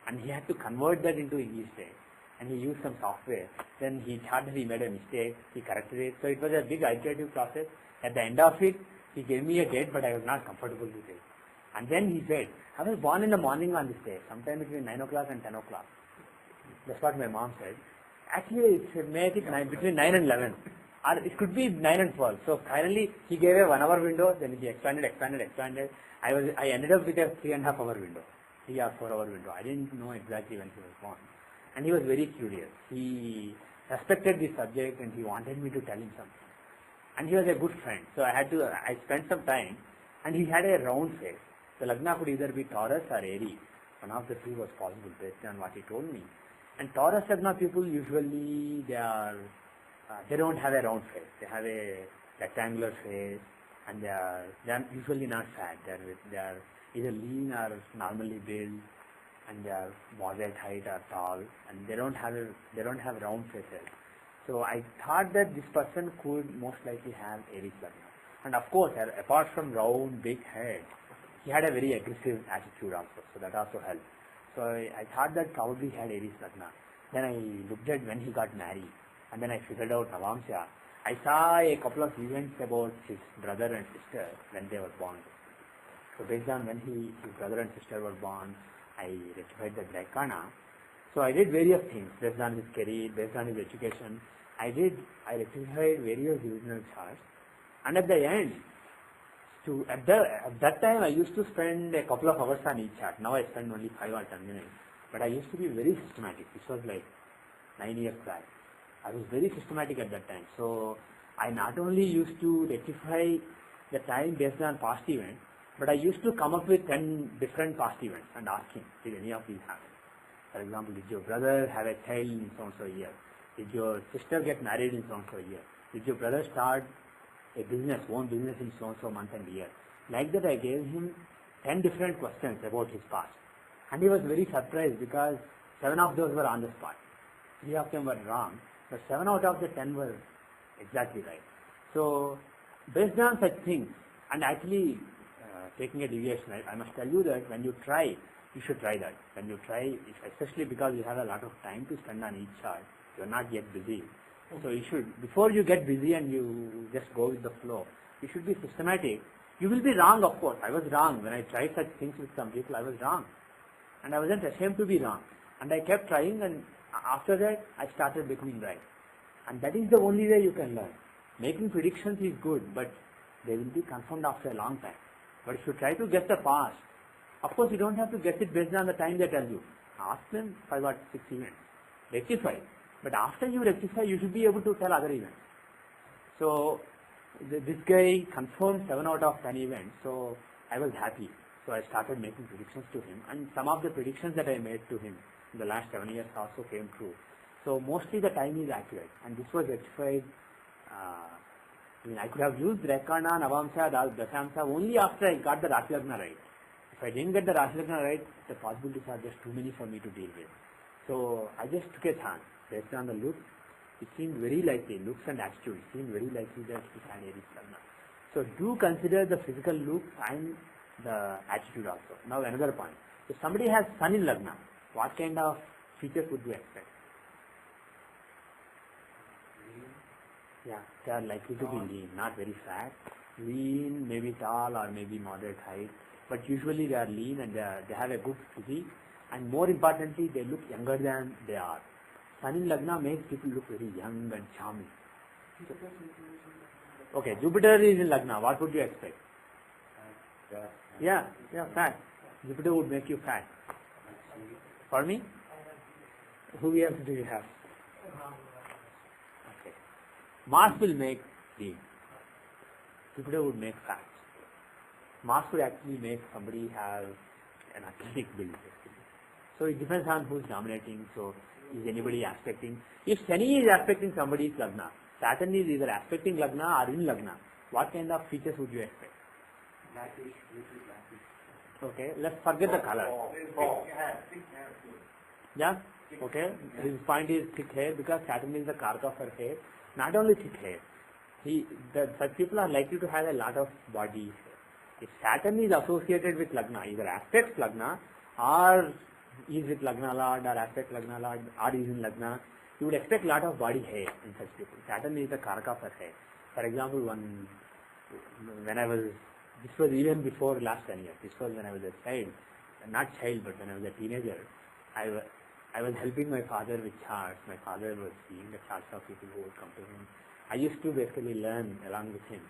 And he had to convert that into English date. And he used some software. Then he thought that he made a mistake. He corrected it. So it was a big iterative process. At the end of it, he gave me a date, but I was not comfortable with it. And then he said, I was born in the morning on this day, sometime between 9 o'clock and 10 o'clock. That's what my mom said. Actually, it make it between 9 and 11. Or it could be 9 and 12. So finally, he gave a 1 hour window, then he expanded. I ended up with a 3.5 hour window, 3 or 4 hour window. I didn't know exactly when he was born. And he was very curious. He respected the subject and he wanted me to tell him something. And he was a good friend. So I spent some time, and he had a round face. The Lagna could either be Taurus or Aries. One of the two was possible based on what he told me. And Taurus Lagna people usually, they don't have a round face. They have a rectangular face, and they are usually not fat. They are either lean or normally built, and they are moderate height or tall, and they don't have round faces. So I thought that this person could most likely have Aries Lagna. And of course, apart from round, big head, he had a very aggressive attitude also, so that also helped. So I thought that probably he had Aries Lagna. Then I looked at when he got married, and then I figured out Navamsha. I saw a couple of events about his brother and sister when they were born. So based on when his brother and sister were born, I rectified the Draikana. So I did various things based on his career, based on his education. I rectified various original charts. And at the end, at that time I used to spend a couple of hours on each chart. Now I spend only 5 or 10 minutes. But I used to be very systematic. This was like 9 years back. I was very systematic at that time. So I not only used to rectify the time based on past events, but I used to come up with 10 different past events and ask him, did any of these happen? For example, did your brother have a child in so-and-so year? Did your sister get married in so-and-so year? Did your brother start a business, own business in so-and-so month and year? Like that I gave him 10 different questions about his past. And he was very surprised because 7 of those were on the spot. 3 of them were wrong, but 7 out of the 10 were exactly right. So, based on such things, and actually taking a deviation, I must tell you that when you try, you should try that. When you try, especially because you have a lot of time to spend on each chart, you are not yet busy. So you should, before you get busy and you just go with the flow, you should be systematic. You will be wrong, of course. I was wrong. When I tried such things with some people, I was wrong. And I wasn't ashamed to be wrong. And I kept trying, and after that, I started becoming right. And that is the only way you can learn. Making predictions is good, but they will be confirmed after a long time. But if you try to guess the past, of course you don't have to guess it based on the time they tell you. Ask them 5 or 6 events. Rectify. But after you rectify, you should be able to tell other events. So, this guy confirmed 7 out of 10 events, so I was happy. So I started making predictions to him, and some of the predictions that I made to him in the last 7 years also came true. So mostly the time is accurate, and this was rectified. I could have used Rekana, Navamsa, Dashamsa only after I got the Rashi Lagna right. If I didn't get the Rashi Lagna right, the possibilities are just too many for me to deal with. So I just took a chance. Based on the look, it seemed very likely, looks and attitude, it seemed very likely that he had Aries Lagna. So do consider the physical look and the attitude also. Now another point. If somebody has Sun in Lagna, what kind of features would you expect? Yeah, they are likely to be lean, not very fat. Lean, maybe tall or maybe moderate height. But usually they are lean and they have a good physique. And more importantly, they look younger than they are. Sun in Lagna makes people look very young and charming. Okay, Jupiter is in Lagna. What would you expect? Yeah, fat. Jupiter would make you fat. For me? Who else do you have? Okay. Mars will make lean. Jupiter would make fat. Mars would actually make somebody have an athletic build. So it depends on who's dominating. So is anybody aspecting? If Shani is aspecting somebody's Lagna, Saturn is either aspecting Lagna or in Lagna, what kind of features would you expect? Blackish, Okay, let's forget the color. Yeah, okay. His point is thick hair because Saturn is the Karka for hair. Not only thick hair, such people are likely to have a lot of body hair. If Saturn is associated with Lagna, either aspects Lagna or is with Lagna Lord or aspect Lagna Lord or is in Lagna, you would expect a lot of body hair in such people. Saturn is the Karaka for hair. For example, this was even before last 10 years. This was when I was a child, not child, but when I was a teenager. I was helping my father with charts. My father was seeing the charts of people who would come to him. I used to basically learn along with him.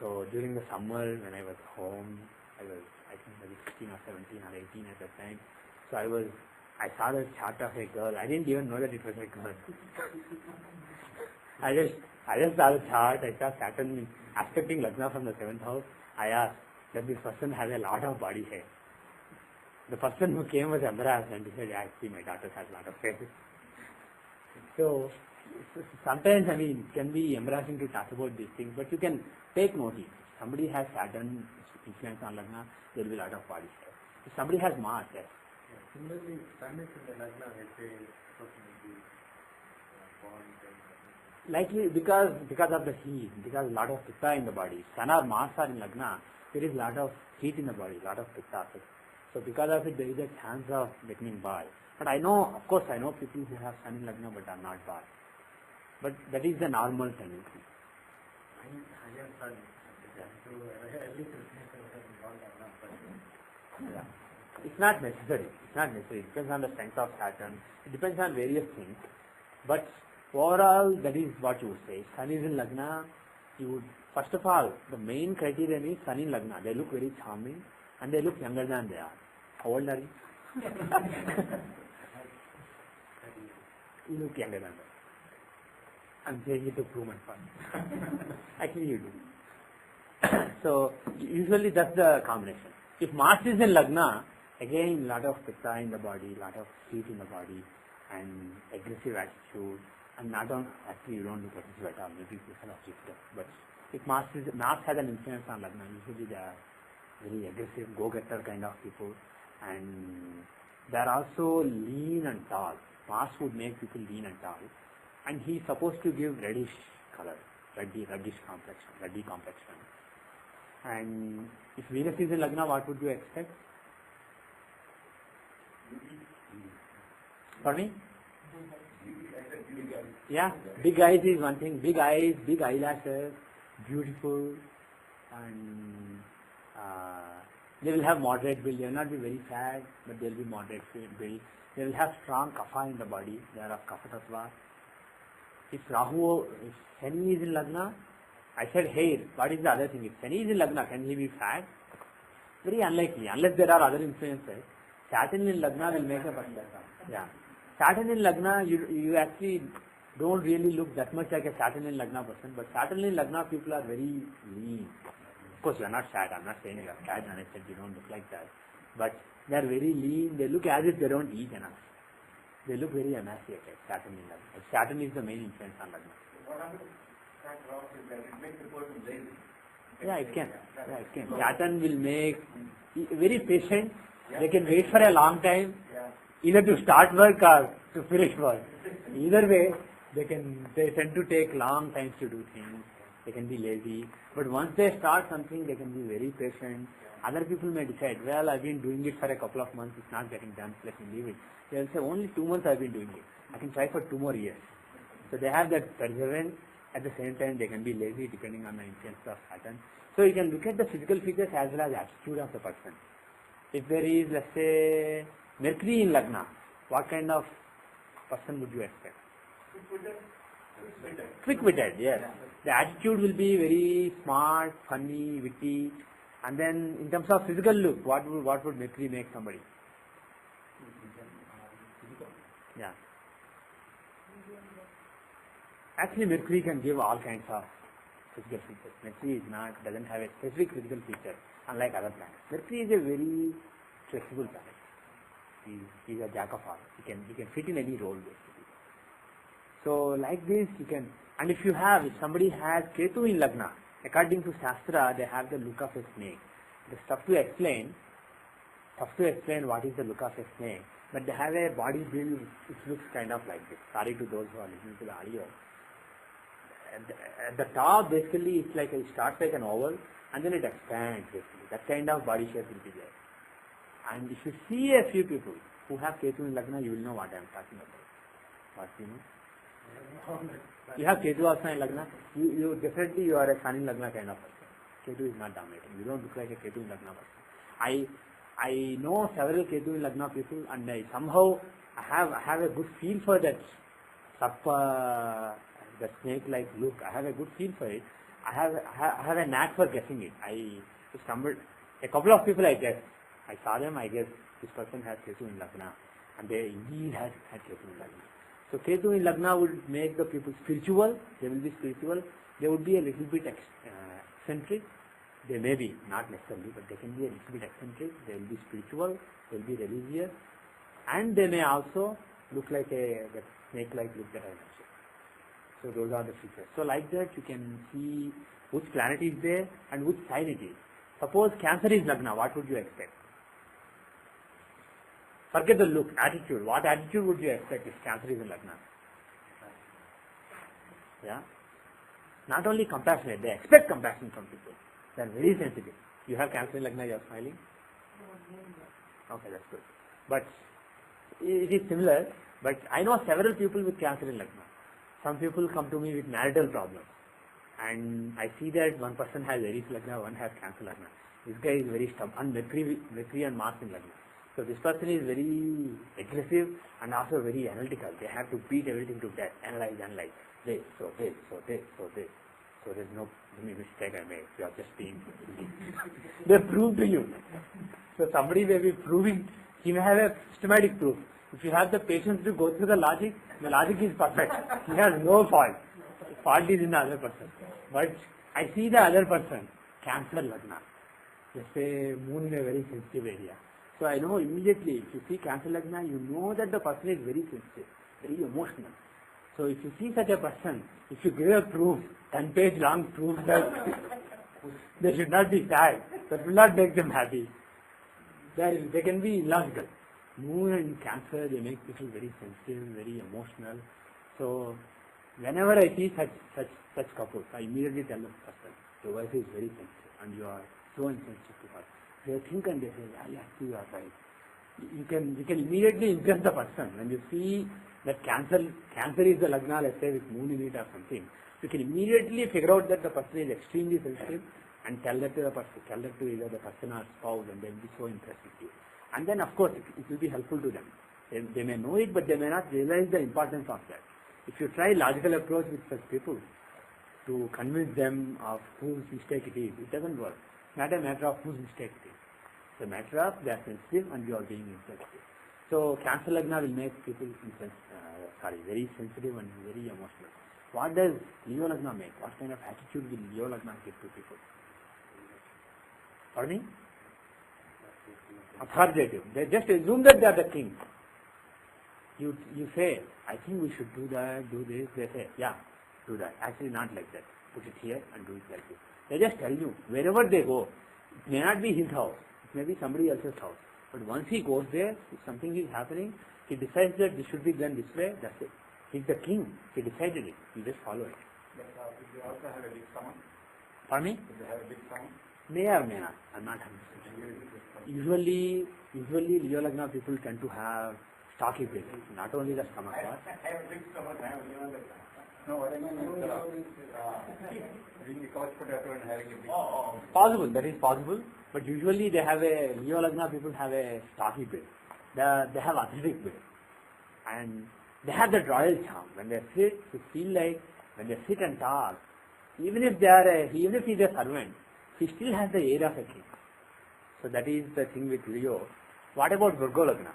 So during the summer when I was home, I think maybe 16 or 17 or 18 at that time. So I saw the chart of a girl. I didn't even know that it was a girl. I just saw the chart. I saw Saturn aspecting Lagna from the 7th house. I asked, does this person have a lot of body hair? The person who came was embarrassed and he said, yeah, actually my daughter has a lot of hair. So sometimes, it can be embarrassing to talk about these things, but you can take notice. If somebody has Saturn influence on Lagna, there will be a lot of body hair. If somebody has Mars, yes. Similarly, Sun is in the Lagna, let's say, person will be born Likely because of the heat, because a lot of pitta in the body. Sun or Mars are in Lagna, there is a lot of heat in the body, a lot of pitta. So because of it, there is a chance of becoming Bal. But I know people who have Sun in Lagna but are not Bal. But that is the normal tendency. Again, sorry. To early Christmas and all that, no, but Yeah. It's not necessary. It's not necessary. It depends on the strength of Saturn. It depends on various things. But overall, that is what you would say. Sun is in Lagna. You would, first of all, the main criterion is Sun in Lagna. They look very charming and they look younger than they are. How old are you? You look younger than that. I'm saying it to prove my point. Actually, you do. So usually that's the combination. If Mars is in Lagna, again lot of pitta in the body, lot of heat in the body, and aggressive attitude, and not on actually you don't look aggressive at all. Maybe people are shifted. But if Mars has an influence on Lagna, usually they are very aggressive, go-getter kind of people, and they are also lean and tall. Mars would make people lean and tall, and he is supposed to give reddish color, reddish complexion. And if Venus is in Lagna, what would you expect? Pardon me? Yeah, big eyes is one thing. Big eyes, big eyelashes, beautiful, and they will have moderate build. They will not be very fat, but they will be moderate build. They will have strong kapha in the body. They are of kapha tattva. If Shani is in Lagna, I said hair. What is the other thing? If Shani is in Lagna, can he be fat? Very unlikely, unless there are other influences. Saturn in Lagna will make a person. Yeah. Saturn in Lagna, you actually don't really look that much like a Saturn in Lagna person, but Saturn in Lagna people are very lean. Of course, you are not fat. I'm not saying you are fat, and I said you don't look like that. But they are very lean. They look as if they don't eat enough. They look very emaciated, Saturn in Lagna. Saturn is the main influence on Lagna. what happens that rock is that it makes the person lazy. Yeah, it can. Yeah, it can. Saturn will make very patient. They can wait for a long time, either to start work or to finish work. Either way, they tend to take long times to do things. They can be lazy. But once they start something, they can be very patient. Other people may decide, well, I've been doing it for a couple of months, it's not getting done, let me leave it. They'll say, only 2 months I've been doing it. I can try for 2 more years. So they have that perseverance. At the same time, they can be lazy depending on the influence of Saturn. So you can look at the physical features as well as attitude of the person. If there is, let's say, Mercury in Lagna, what kind of person would you expect? Quick-witted, yes. The attitude will be very smart, funny, witty. And then in terms of physical look, what would Mercury make somebody? Yeah. Actually, Mercury can give all kinds of physical features. Mercury doesn't have a specific physical feature, unlike other planets. Mercury is a very flexible planet. He's a jack of all. He can fit in any role basically. So like this you can, and if somebody has Ketu in Lagna, according to Shastra, they have the look of a snake. It's tough to explain what is the look of a snake, but they have a body build which looks kind of like this. Sorry to those who are listening to the audio. At the top, basically, it's like it starts like an oval, and then it expands basically. That kind of body shape will be there. And if you see a few people who have Ketu in Lagna, you will know what I am talking about. What you know? You have Ketu also in Lagna. You definitely you are a Sun in Lagna kind of person. Ketu is not dominating. You don't look like a Ketu in Lagna person. I know several Ketu in Lagna people, and somehow I have a good feel for that the snake-like look. I have a good feel for it. I have a knack for guessing it. I stumbled. A couple of people I guessed. I saw them. I guess this person has Ketu in Lagna, and they indeed had Ketu in Lagna. So Ketu in Lagna would make the people spiritual. They will be spiritual. They would be a little bit eccentric. They may be, not necessarily, but they can be a little bit eccentric. They will be spiritual. They will be religious, and they may also look like that snake-like look that I mentioned. So those are the features. So like that you can see which planet is there and which sign it is. Suppose Cancer is Lagna, what would you expect? Forget the look, attitude. What attitude would you expect if Cancer is in Lagna? Yeah? Not only compassionate, they expect compassion from people. They are very sensitive. You have Cancer in Lagna, you are smiling? Okay, that's good. But it is similar, but I know several people with Cancer in Lagna. Some people come to me with marital problems. And I see that one person has Aries Lagna, one has Cancer Lagna. This guy is very stubborn, and Mercury and Mars in Lagna. So this person is very aggressive and also very analytical. They have to beat everything to death, analyze. This, so this, so this, so this. So there's no mistake I made. You are just being they prove to you. So somebody may be proving, he may have a systematic proof. If you have the patience to go through the logic is perfect. He has no fault. The fault is in the other person. But I see the other person, Cancer Lagna. Let's say moon in a very sensitive area. So I know immediately, if you see Cancer Lagna, you know that the person is very sensitive, very emotional. So if you see such a person, if you give a proof, 10-page long proof that they should not be sad, that will not make them happy. They can be illogical. Moon and Cancer, they make people very sensitive, very emotional. So whenever I see such couples, I immediately tell the person, your wife is very sensitive and you are so insensitive to her. They think and they say, yes, you are right. You can immediately impress the person. When you see that Cancer is the Lagna, let's say with moon in it or something, you can immediately figure out that the person is extremely sensitive and tell that to the person, tell that to either the person or spouse, and they will be so impressed with you. And then of course it will be helpful to them. They may know it, but they may not realize the importance of that. If you try logical approach with such people to convince them of whose mistake it is, it doesn't work. It's not a matter of whose mistake it is. It's a matter of they are sensitive and you are being insensitive. So Cancer Lagna will make people very sensitive and very emotional. What does Leo Lagna make? What kind of attitude will Leo Lagna give to people? Pardon me? Authoritative. They just assume that they are the king. You say, I think we should do that, do this. They say, yeah, do that. Actually not like that. Put it here and do it like this. They just tell you, wherever they go, it may not be his house, it may be somebody else's house. But once he goes there, if something is happening, he decides that this should be done this way, that's it. He's the king. He decided it. You just follow it. But they also have a big stomach. Pardon me? They have a big stomach. May or may not. I'm not 100%. Usually Leo Lagna people tend to have stocky build. Not only the stomach part. I have a big stomach. I have a big. No, what I mean is being a couch potato and having a big. Possible. That is possible. But usually they have Leo Lagna people have a stocky build. They have athletic build. And they have that royal charm. When they sit, you feel like when they sit and talk, even if he's a servant, he still has the air of a king. So that is the thing with Leo. What about Virgo Lagna?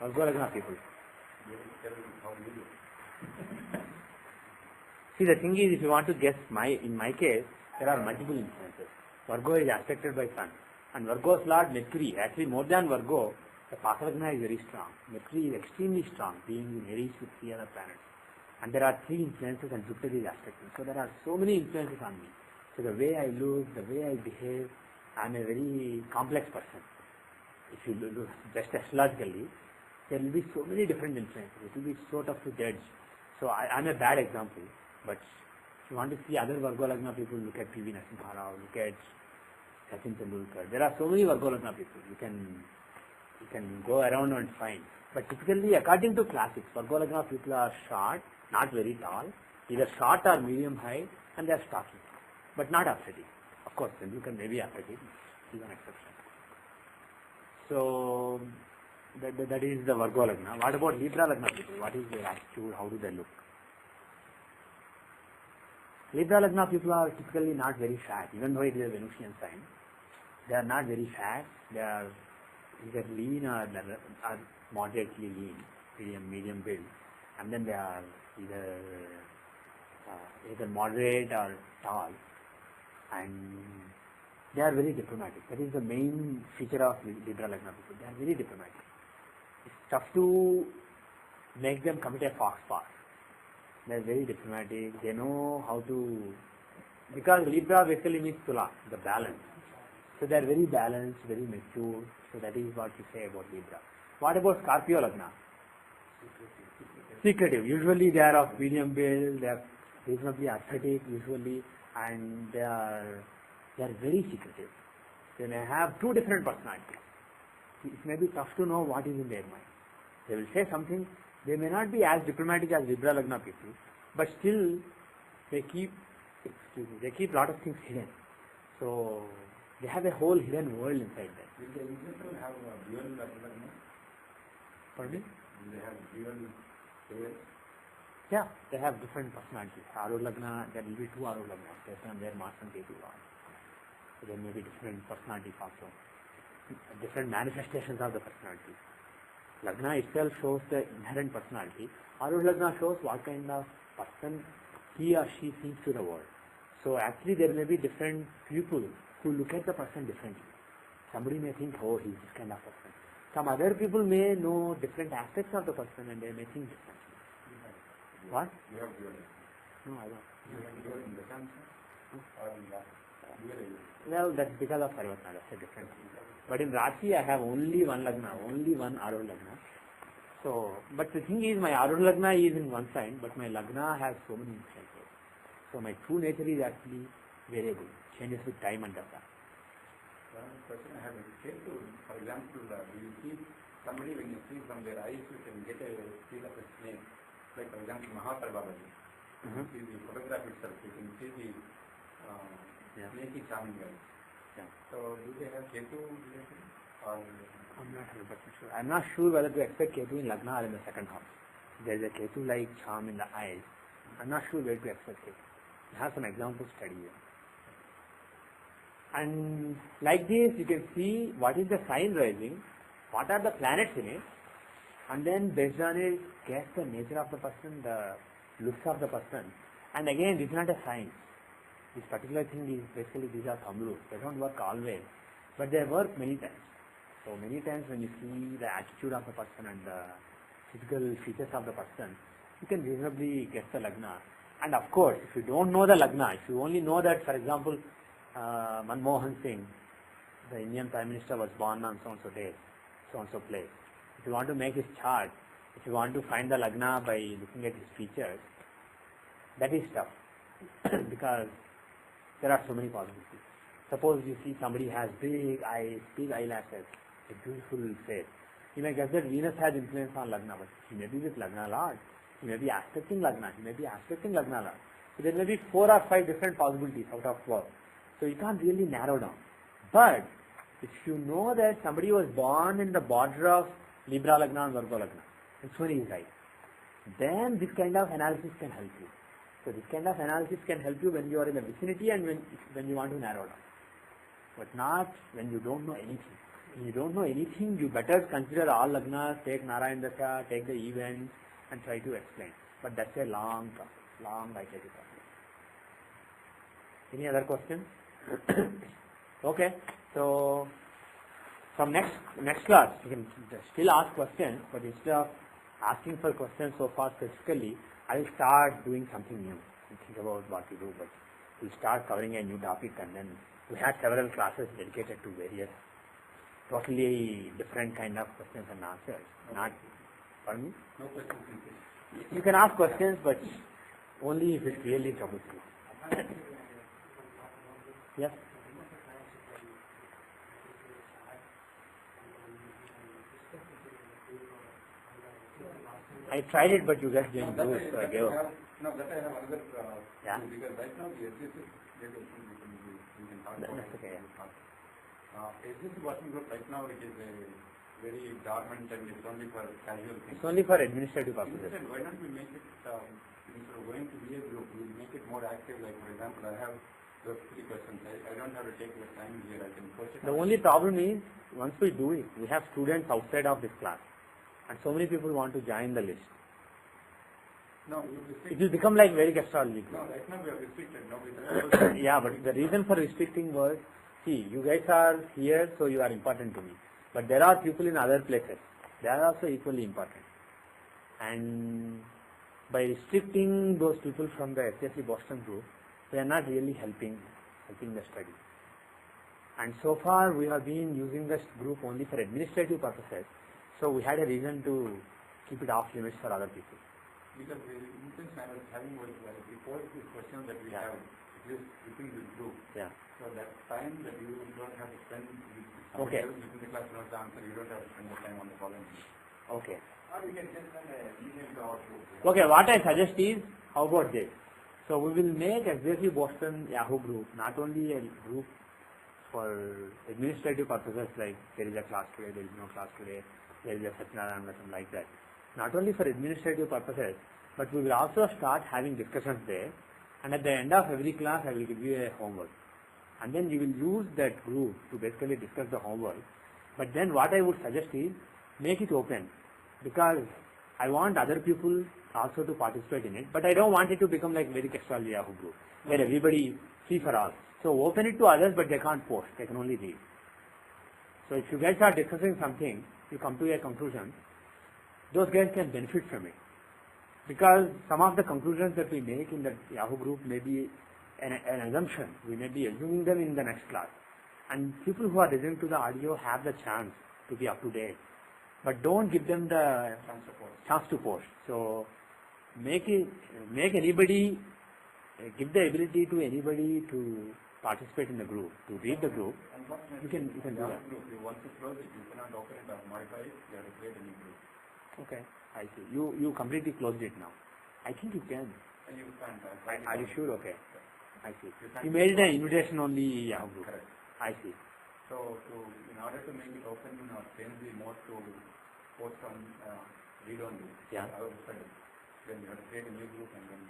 Virgo Lagna people. See, the thing is, if you want to guess in my case, there are multiple influences. Virgo is affected by Sun. And Virgo's Lord Mercury, actually more than Virgo, the Pasa Lagna is very strong. Mercury is extremely strong, being in Aries with 3 other planets. And there are 3 influences and Jupiter is affected. So there are so many influences on me. So the way I look, the way I behave, I'm a very complex person. If you look just astrologically, there will be so many different influences. It will be so tough to judge. So I'm a bad example. But if you want to see other Virgo Lagna people, look at P.V. Narasimha Rao, look at Sachin Tendulkar. There are so many Virgo Lagna people. You can go around and find. But typically, according to classics, Virgo Lagna people are short, not very tall, either short or medium height, and they are stocky, but not athletic. Of course, Tendulkar may be athletic, is an exception. So that is the Virgo Lagna. What about Libra Lagna people? What is their attitude? How do they look? Libra Lagna people are typically not very fat, even though it is a Venusian sign. They are not very fat. They are either lean or moderately lean, medium build, and then they are either moderate or tall, and they are very diplomatic. That is the main feature of Libra Lagna people. They are very diplomatic. It's tough to make them commit a fox pass. They are very diplomatic. They know how to, because Libra basically means Tula, the balance. So they are very balanced, very mature. So that is what you say about Libra. What about Scorpio Lagna? Secretive. Usually they are of medium build, they are reasonably athletic usually, and they are very secretive. They may have 2 different personalities. It may be tough to know what is in their mind. They will say something. They may not be as diplomatic as Libra Lagna people, but still they keep excuse me, they keep a lot of things hidden. So they have a whole hidden world inside them. Will they in general have a dual lagna? Pardon me? Will they have dual pairs? Yeah, they have different personalities. Arul Lagna, there will be two Arul Lagnas based on their Mars and Ketu are. So there may be different personalities also. Different manifestations of the personality. Lagna itself shows the inherent personality. Arul Lagna shows what kind of person he or she seems to the world. So actually there may be different people who look at the person differently. Somebody may think, oh, he's this kind of person. Some other people may know different aspects of the person and they may think differently. What? You have dual. No, I don't. You have dual in the sense or in the dual? Well, that's because of Parivartana, that's a different thing. But in Rashi, I have only one Lagna, only one Arul Lagna. So, but the thing is, my Arul Lagna is in one sign, but my Lagna has so many influences. So my true nature is actually variable, changes with time and data. One question I have is, for example, do you see somebody when you see from their eyes, you can get a feel of a snake? Like for example, Mahaprabhaji. You see the photograph itself, you can see the snaky charming eyes. Yeah. So do they have Ketu related? Or I'm not 100% sure. I'm not sure whether to expect Ketu in Lagna or in the second house. There's a Ketu-like charm in the eyes. I'm not sure where to expect Ketu. I have some examples study here. And like this, you can see what is the sign rising, what are the planets in it, and then based on it, guess the nature of the person, the looks of the person. And again, this is not a science. This particular thing is basically these are thumb rules. They don't work always, but they work many times. So many times when you see the attitude of the person and the physical features of the person, you can reasonably guess the Lagna. And of course, if you don't know the Lagna, if you only know that, for example, Manmohan Singh, the Indian Prime Minister, was born on so-and-so day, so-and-so place. If you want to make his chart, if you want to find the Lagna by looking at his features, that is tough because there are so many possibilities. Suppose you see somebody has big eyes, big eyelashes, a beautiful face. You may guess that Venus has influence on Lagna, but he may be with Lagna Lord. He may be aspecting Lagna. He may be aspecting Lagna Lord. So there may be 4 or 5 different possibilities out of 12. So you can't really narrow down. But if you know that somebody was born in the border of Libra Lagna and Virgo Lagna, which one is right, then this kind of analysis can help you. So this kind of analysis can help you when you are in the vicinity and when you want to narrow down. But not when you don't know anything. When you don't know anything, you better consider all Lagnas, take Narayan Dasha, take the events and try to explain. But that's a long process, long iterative process. Any other questions? Okay, so from next class, you can still ask questions, but instead of asking for questions so far specifically, I will start doing something new and think about what to do, but we'll start covering a new topic, and then we had several classes dedicated to various totally different kind of questions and answers. Not, pardon me? no questions? You can ask questions, but only if it's really troublesome. Yes? I tried it, but you guys didn't do it, so I gave up. No, that I have another Yeah. because right now the SGS is maybe we can talk about That's okay, SGS working group right now, it is a very dormant and it's only for casual things. It's only for administrative purposes. Instead, why not we make it, instead of going to be a group, we make it more active, like for example, I have those 3 questions. I don't have to take the time here, I can post it. The only problem is, once we do it, we have students outside of this class. And so many people want to join the list. No, It will become like very astrology. no, right now we are restricted, nobody. Yeah, but the reason for restricting was, see, you guys are here, so you are important to me. But there are people in other places. They are also equally important. And by restricting those people from the SSC Boston group, we are not really helping the study. And so far, we have been using this group only for administrative purposes. So we had a reason to keep it off limits for other people. Because the intention I was having was we pose this question that we Yeah. have this within this group. Yeah. So that time that you don't have to spend with Okay. somebody else within the class knows the answer, you don't have to spend the time on the following. Okay. Or we can just send an email to our group. Okay, what I suggest is, how about this? So we will make SJC Boston Yahoo group, not only a group for administrative purposes like there is a class today, there is no class today, there is a Satyanarayana lesson like that. Not only for administrative purposes, but we will also start having discussions there, and at the end of every class I will give you a homework. And then you will use that group to basically discuss the homework. But then what I would suggest is, make it open, because I want other people also to participate in it, but I don't want it to become like Vedic Astrology Yahoo group, where everybody free for all. So open it to others, but they can't post, they can only read. So if you guys are discussing something, you come to a conclusion, those guys can benefit from it. Because some of the conclusions that we make in the Yahoo group may be an assumption. We may be assuming them in the next class. And people who are listening to the audio have the chance to be up to date. But don't give them the chance to post. So make anybody, give the ability to anybody to participate in the group, to read the group. You can do that. Group, you want to close it, you cannot open it or modify it, you have to create a new group. Okay, I see. You completely closed it now. I think you can. And you can. Are you sure? Okay. I see. You made it an invitation only Yahoo group. Correct. I see. So in order to make it open, change the mode to post on read only. Yeah. Then you have to create a new group and then.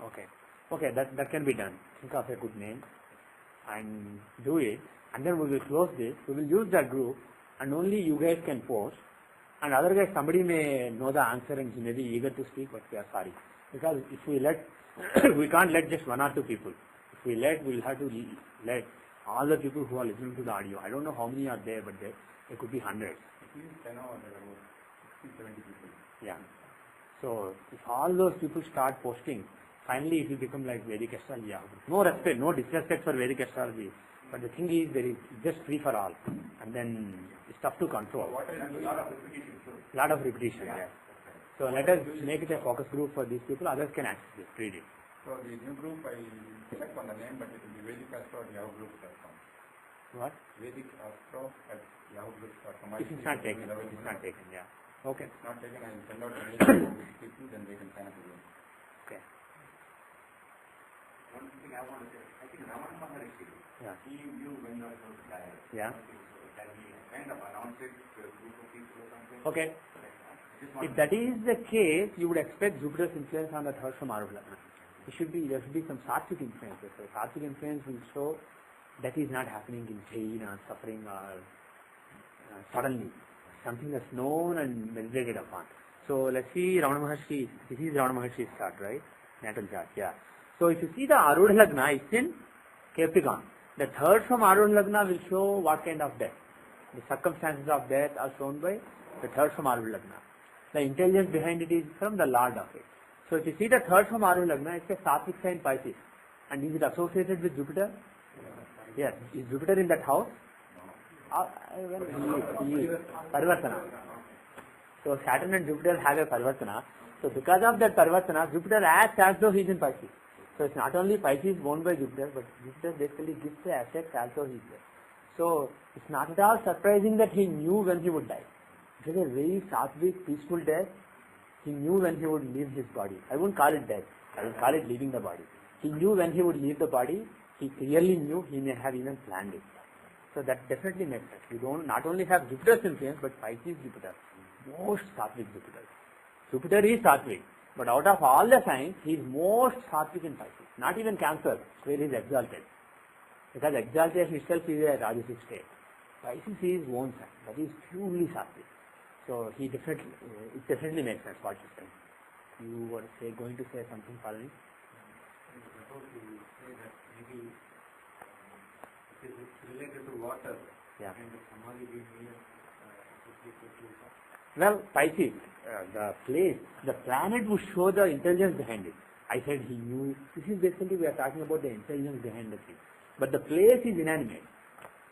Okay. Okay, that can be done. Think of a good name and do it. And then we will close this. We will use that group and only you guys can post. And other guys, somebody may know the answer and he may be eager to speak, but we are sorry. Because if we let, we can't let just one or two people. If we let, we'll have to let all the people who are listening to the audio. I don't know how many are there, but there could be hundreds. At least 10 or about 60, 70 people. Yeah. So if all those people start posting, finally it will become like Vedic Astrology. No respect, no disrespect for Vedic Astrology. But the thing is, there is just free for all. And then it's tough to control. What is a lot of repetition? Lot of repetition, yeah. So let us make it a focus group for these people. Others can access it, read it. So the new group, I checked on the name, but it will be Vedic Astro at yahoo.group.com. What? Vedic Astro at yahoo.group.com. It is not taken. It is not taken, yeah. Okay. It's not taken. I will send out an email to people, then they can sign up again. Okay. One thing I want to say, I think Ramana Maharshi, Yeah. he knew when there was a diet. Yeah. That he kind of announced it to a group of people or something. Okay. Just If that is the case, you would expect Jupiter's influence on the third from Arudha. There should be some Sattvic influence. So Sattvic influence will show that is not happening in pain or suffering or suddenly. Something that's known and meditated upon. So let's see Ramana Maharshi. This is Ramana Maharshi's chart, right? Natal chart, yeah. So if you see the Arudha Lagna, it's in Capricorn. The third from Arudha Lagna will show what kind of death. The circumstances of death are shown by the third from Arudha Lagna. The intelligence behind it is from the Lord of it. So if you see the third from Arudha Lagna, it's a Sattvic sign Pisces. And is it associated with Jupiter? Yes. Is Jupiter in that house? He is. Parivartana. So Saturn and Jupiter have a Parivartana. So because of that Parivartana, Jupiter acts as though he is in Pisces. So it's not only Pisces owned by Jupiter, but Jupiter basically gives the assets as though he is there. So it's not at all surprising that he knew when he would die. It was a very Sattvic, peaceful death. He knew when he would leave his body. I won't call it death. I will call it leaving the body. He knew when he would leave the body. He clearly knew. He may have even planned it. So that definitely makes sense. You don't not only have Jupiter's influence, but Pisces Jupiter. Most Sattvic Jupiter. Jupiter is Sattvic. But out of all the signs, he is most Sattvic in Pisces. Not even Cancer, where he is exalted. Because exaltation itself is a Rajasic state. Pisces is his own sign. That is purely Sattvic. So it definitely makes sense what you said. You were going to say something, Palani? Suppose you say that maybe it is related to water. Yeah. And the Samadhi being near associated to Well, Pisces, the planet would show the intelligence behind it. I said he knew. This is basically we are talking about the intelligence behind the thing. But the place is inanimate.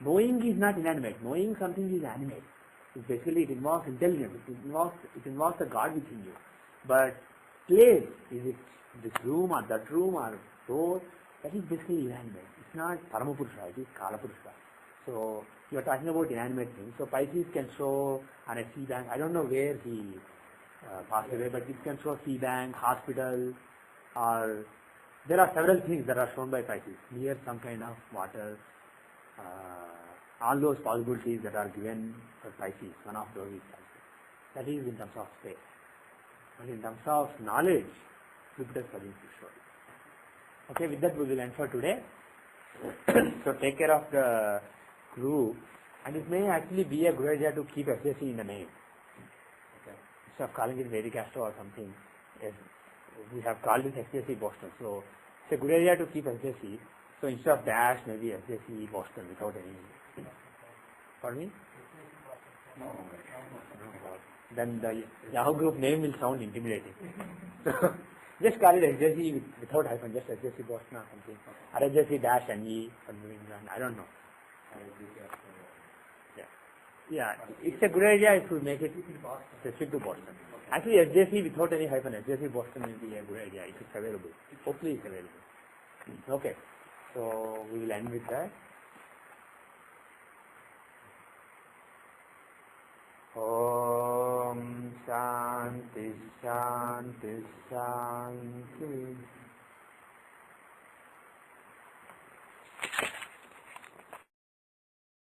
Knowing is not inanimate. Knowing something is animate. It's basically it involves intelligence. It involves the God within you. But place, is it this room or that room or door? That is basically inanimate. It's not Paramapurusha. It is Kalapurusha. So you are talking about inanimate things. So Pisces can show on a sea bank. I don't know where he passed away, but it can show sea bank, hospital, or There are several things that are shown by Pisces. Near some kind of water, all those possibilities that are given for Pisces, one of those is Pisces. That is in terms of space. But in terms of knowledge, Jupiter suggests to show it. Okay, with that we will end for today. So take care of the group, and it may actually be a good idea to keep SJC in the name. Okay. Instead of calling it Vedic Astro or something, yes, we have called it SJC Boston. So it's a good idea to keep SJC. So instead of dash, maybe SJC Boston without any. Pardon me? No. Then the Yahoo group name will sound intimidating. So just call it SJC without hyphen, just SJC Boston or something. Or SJC dash NE for New England. I don't know. Yeah, it's a good idea if we make it specific to Boston. Actually, SJC without any hyphen, SJC Boston will be a good idea if it's available. Hopefully it's available. Okay, so we will end with that. Om Shanti Shanti Shanti.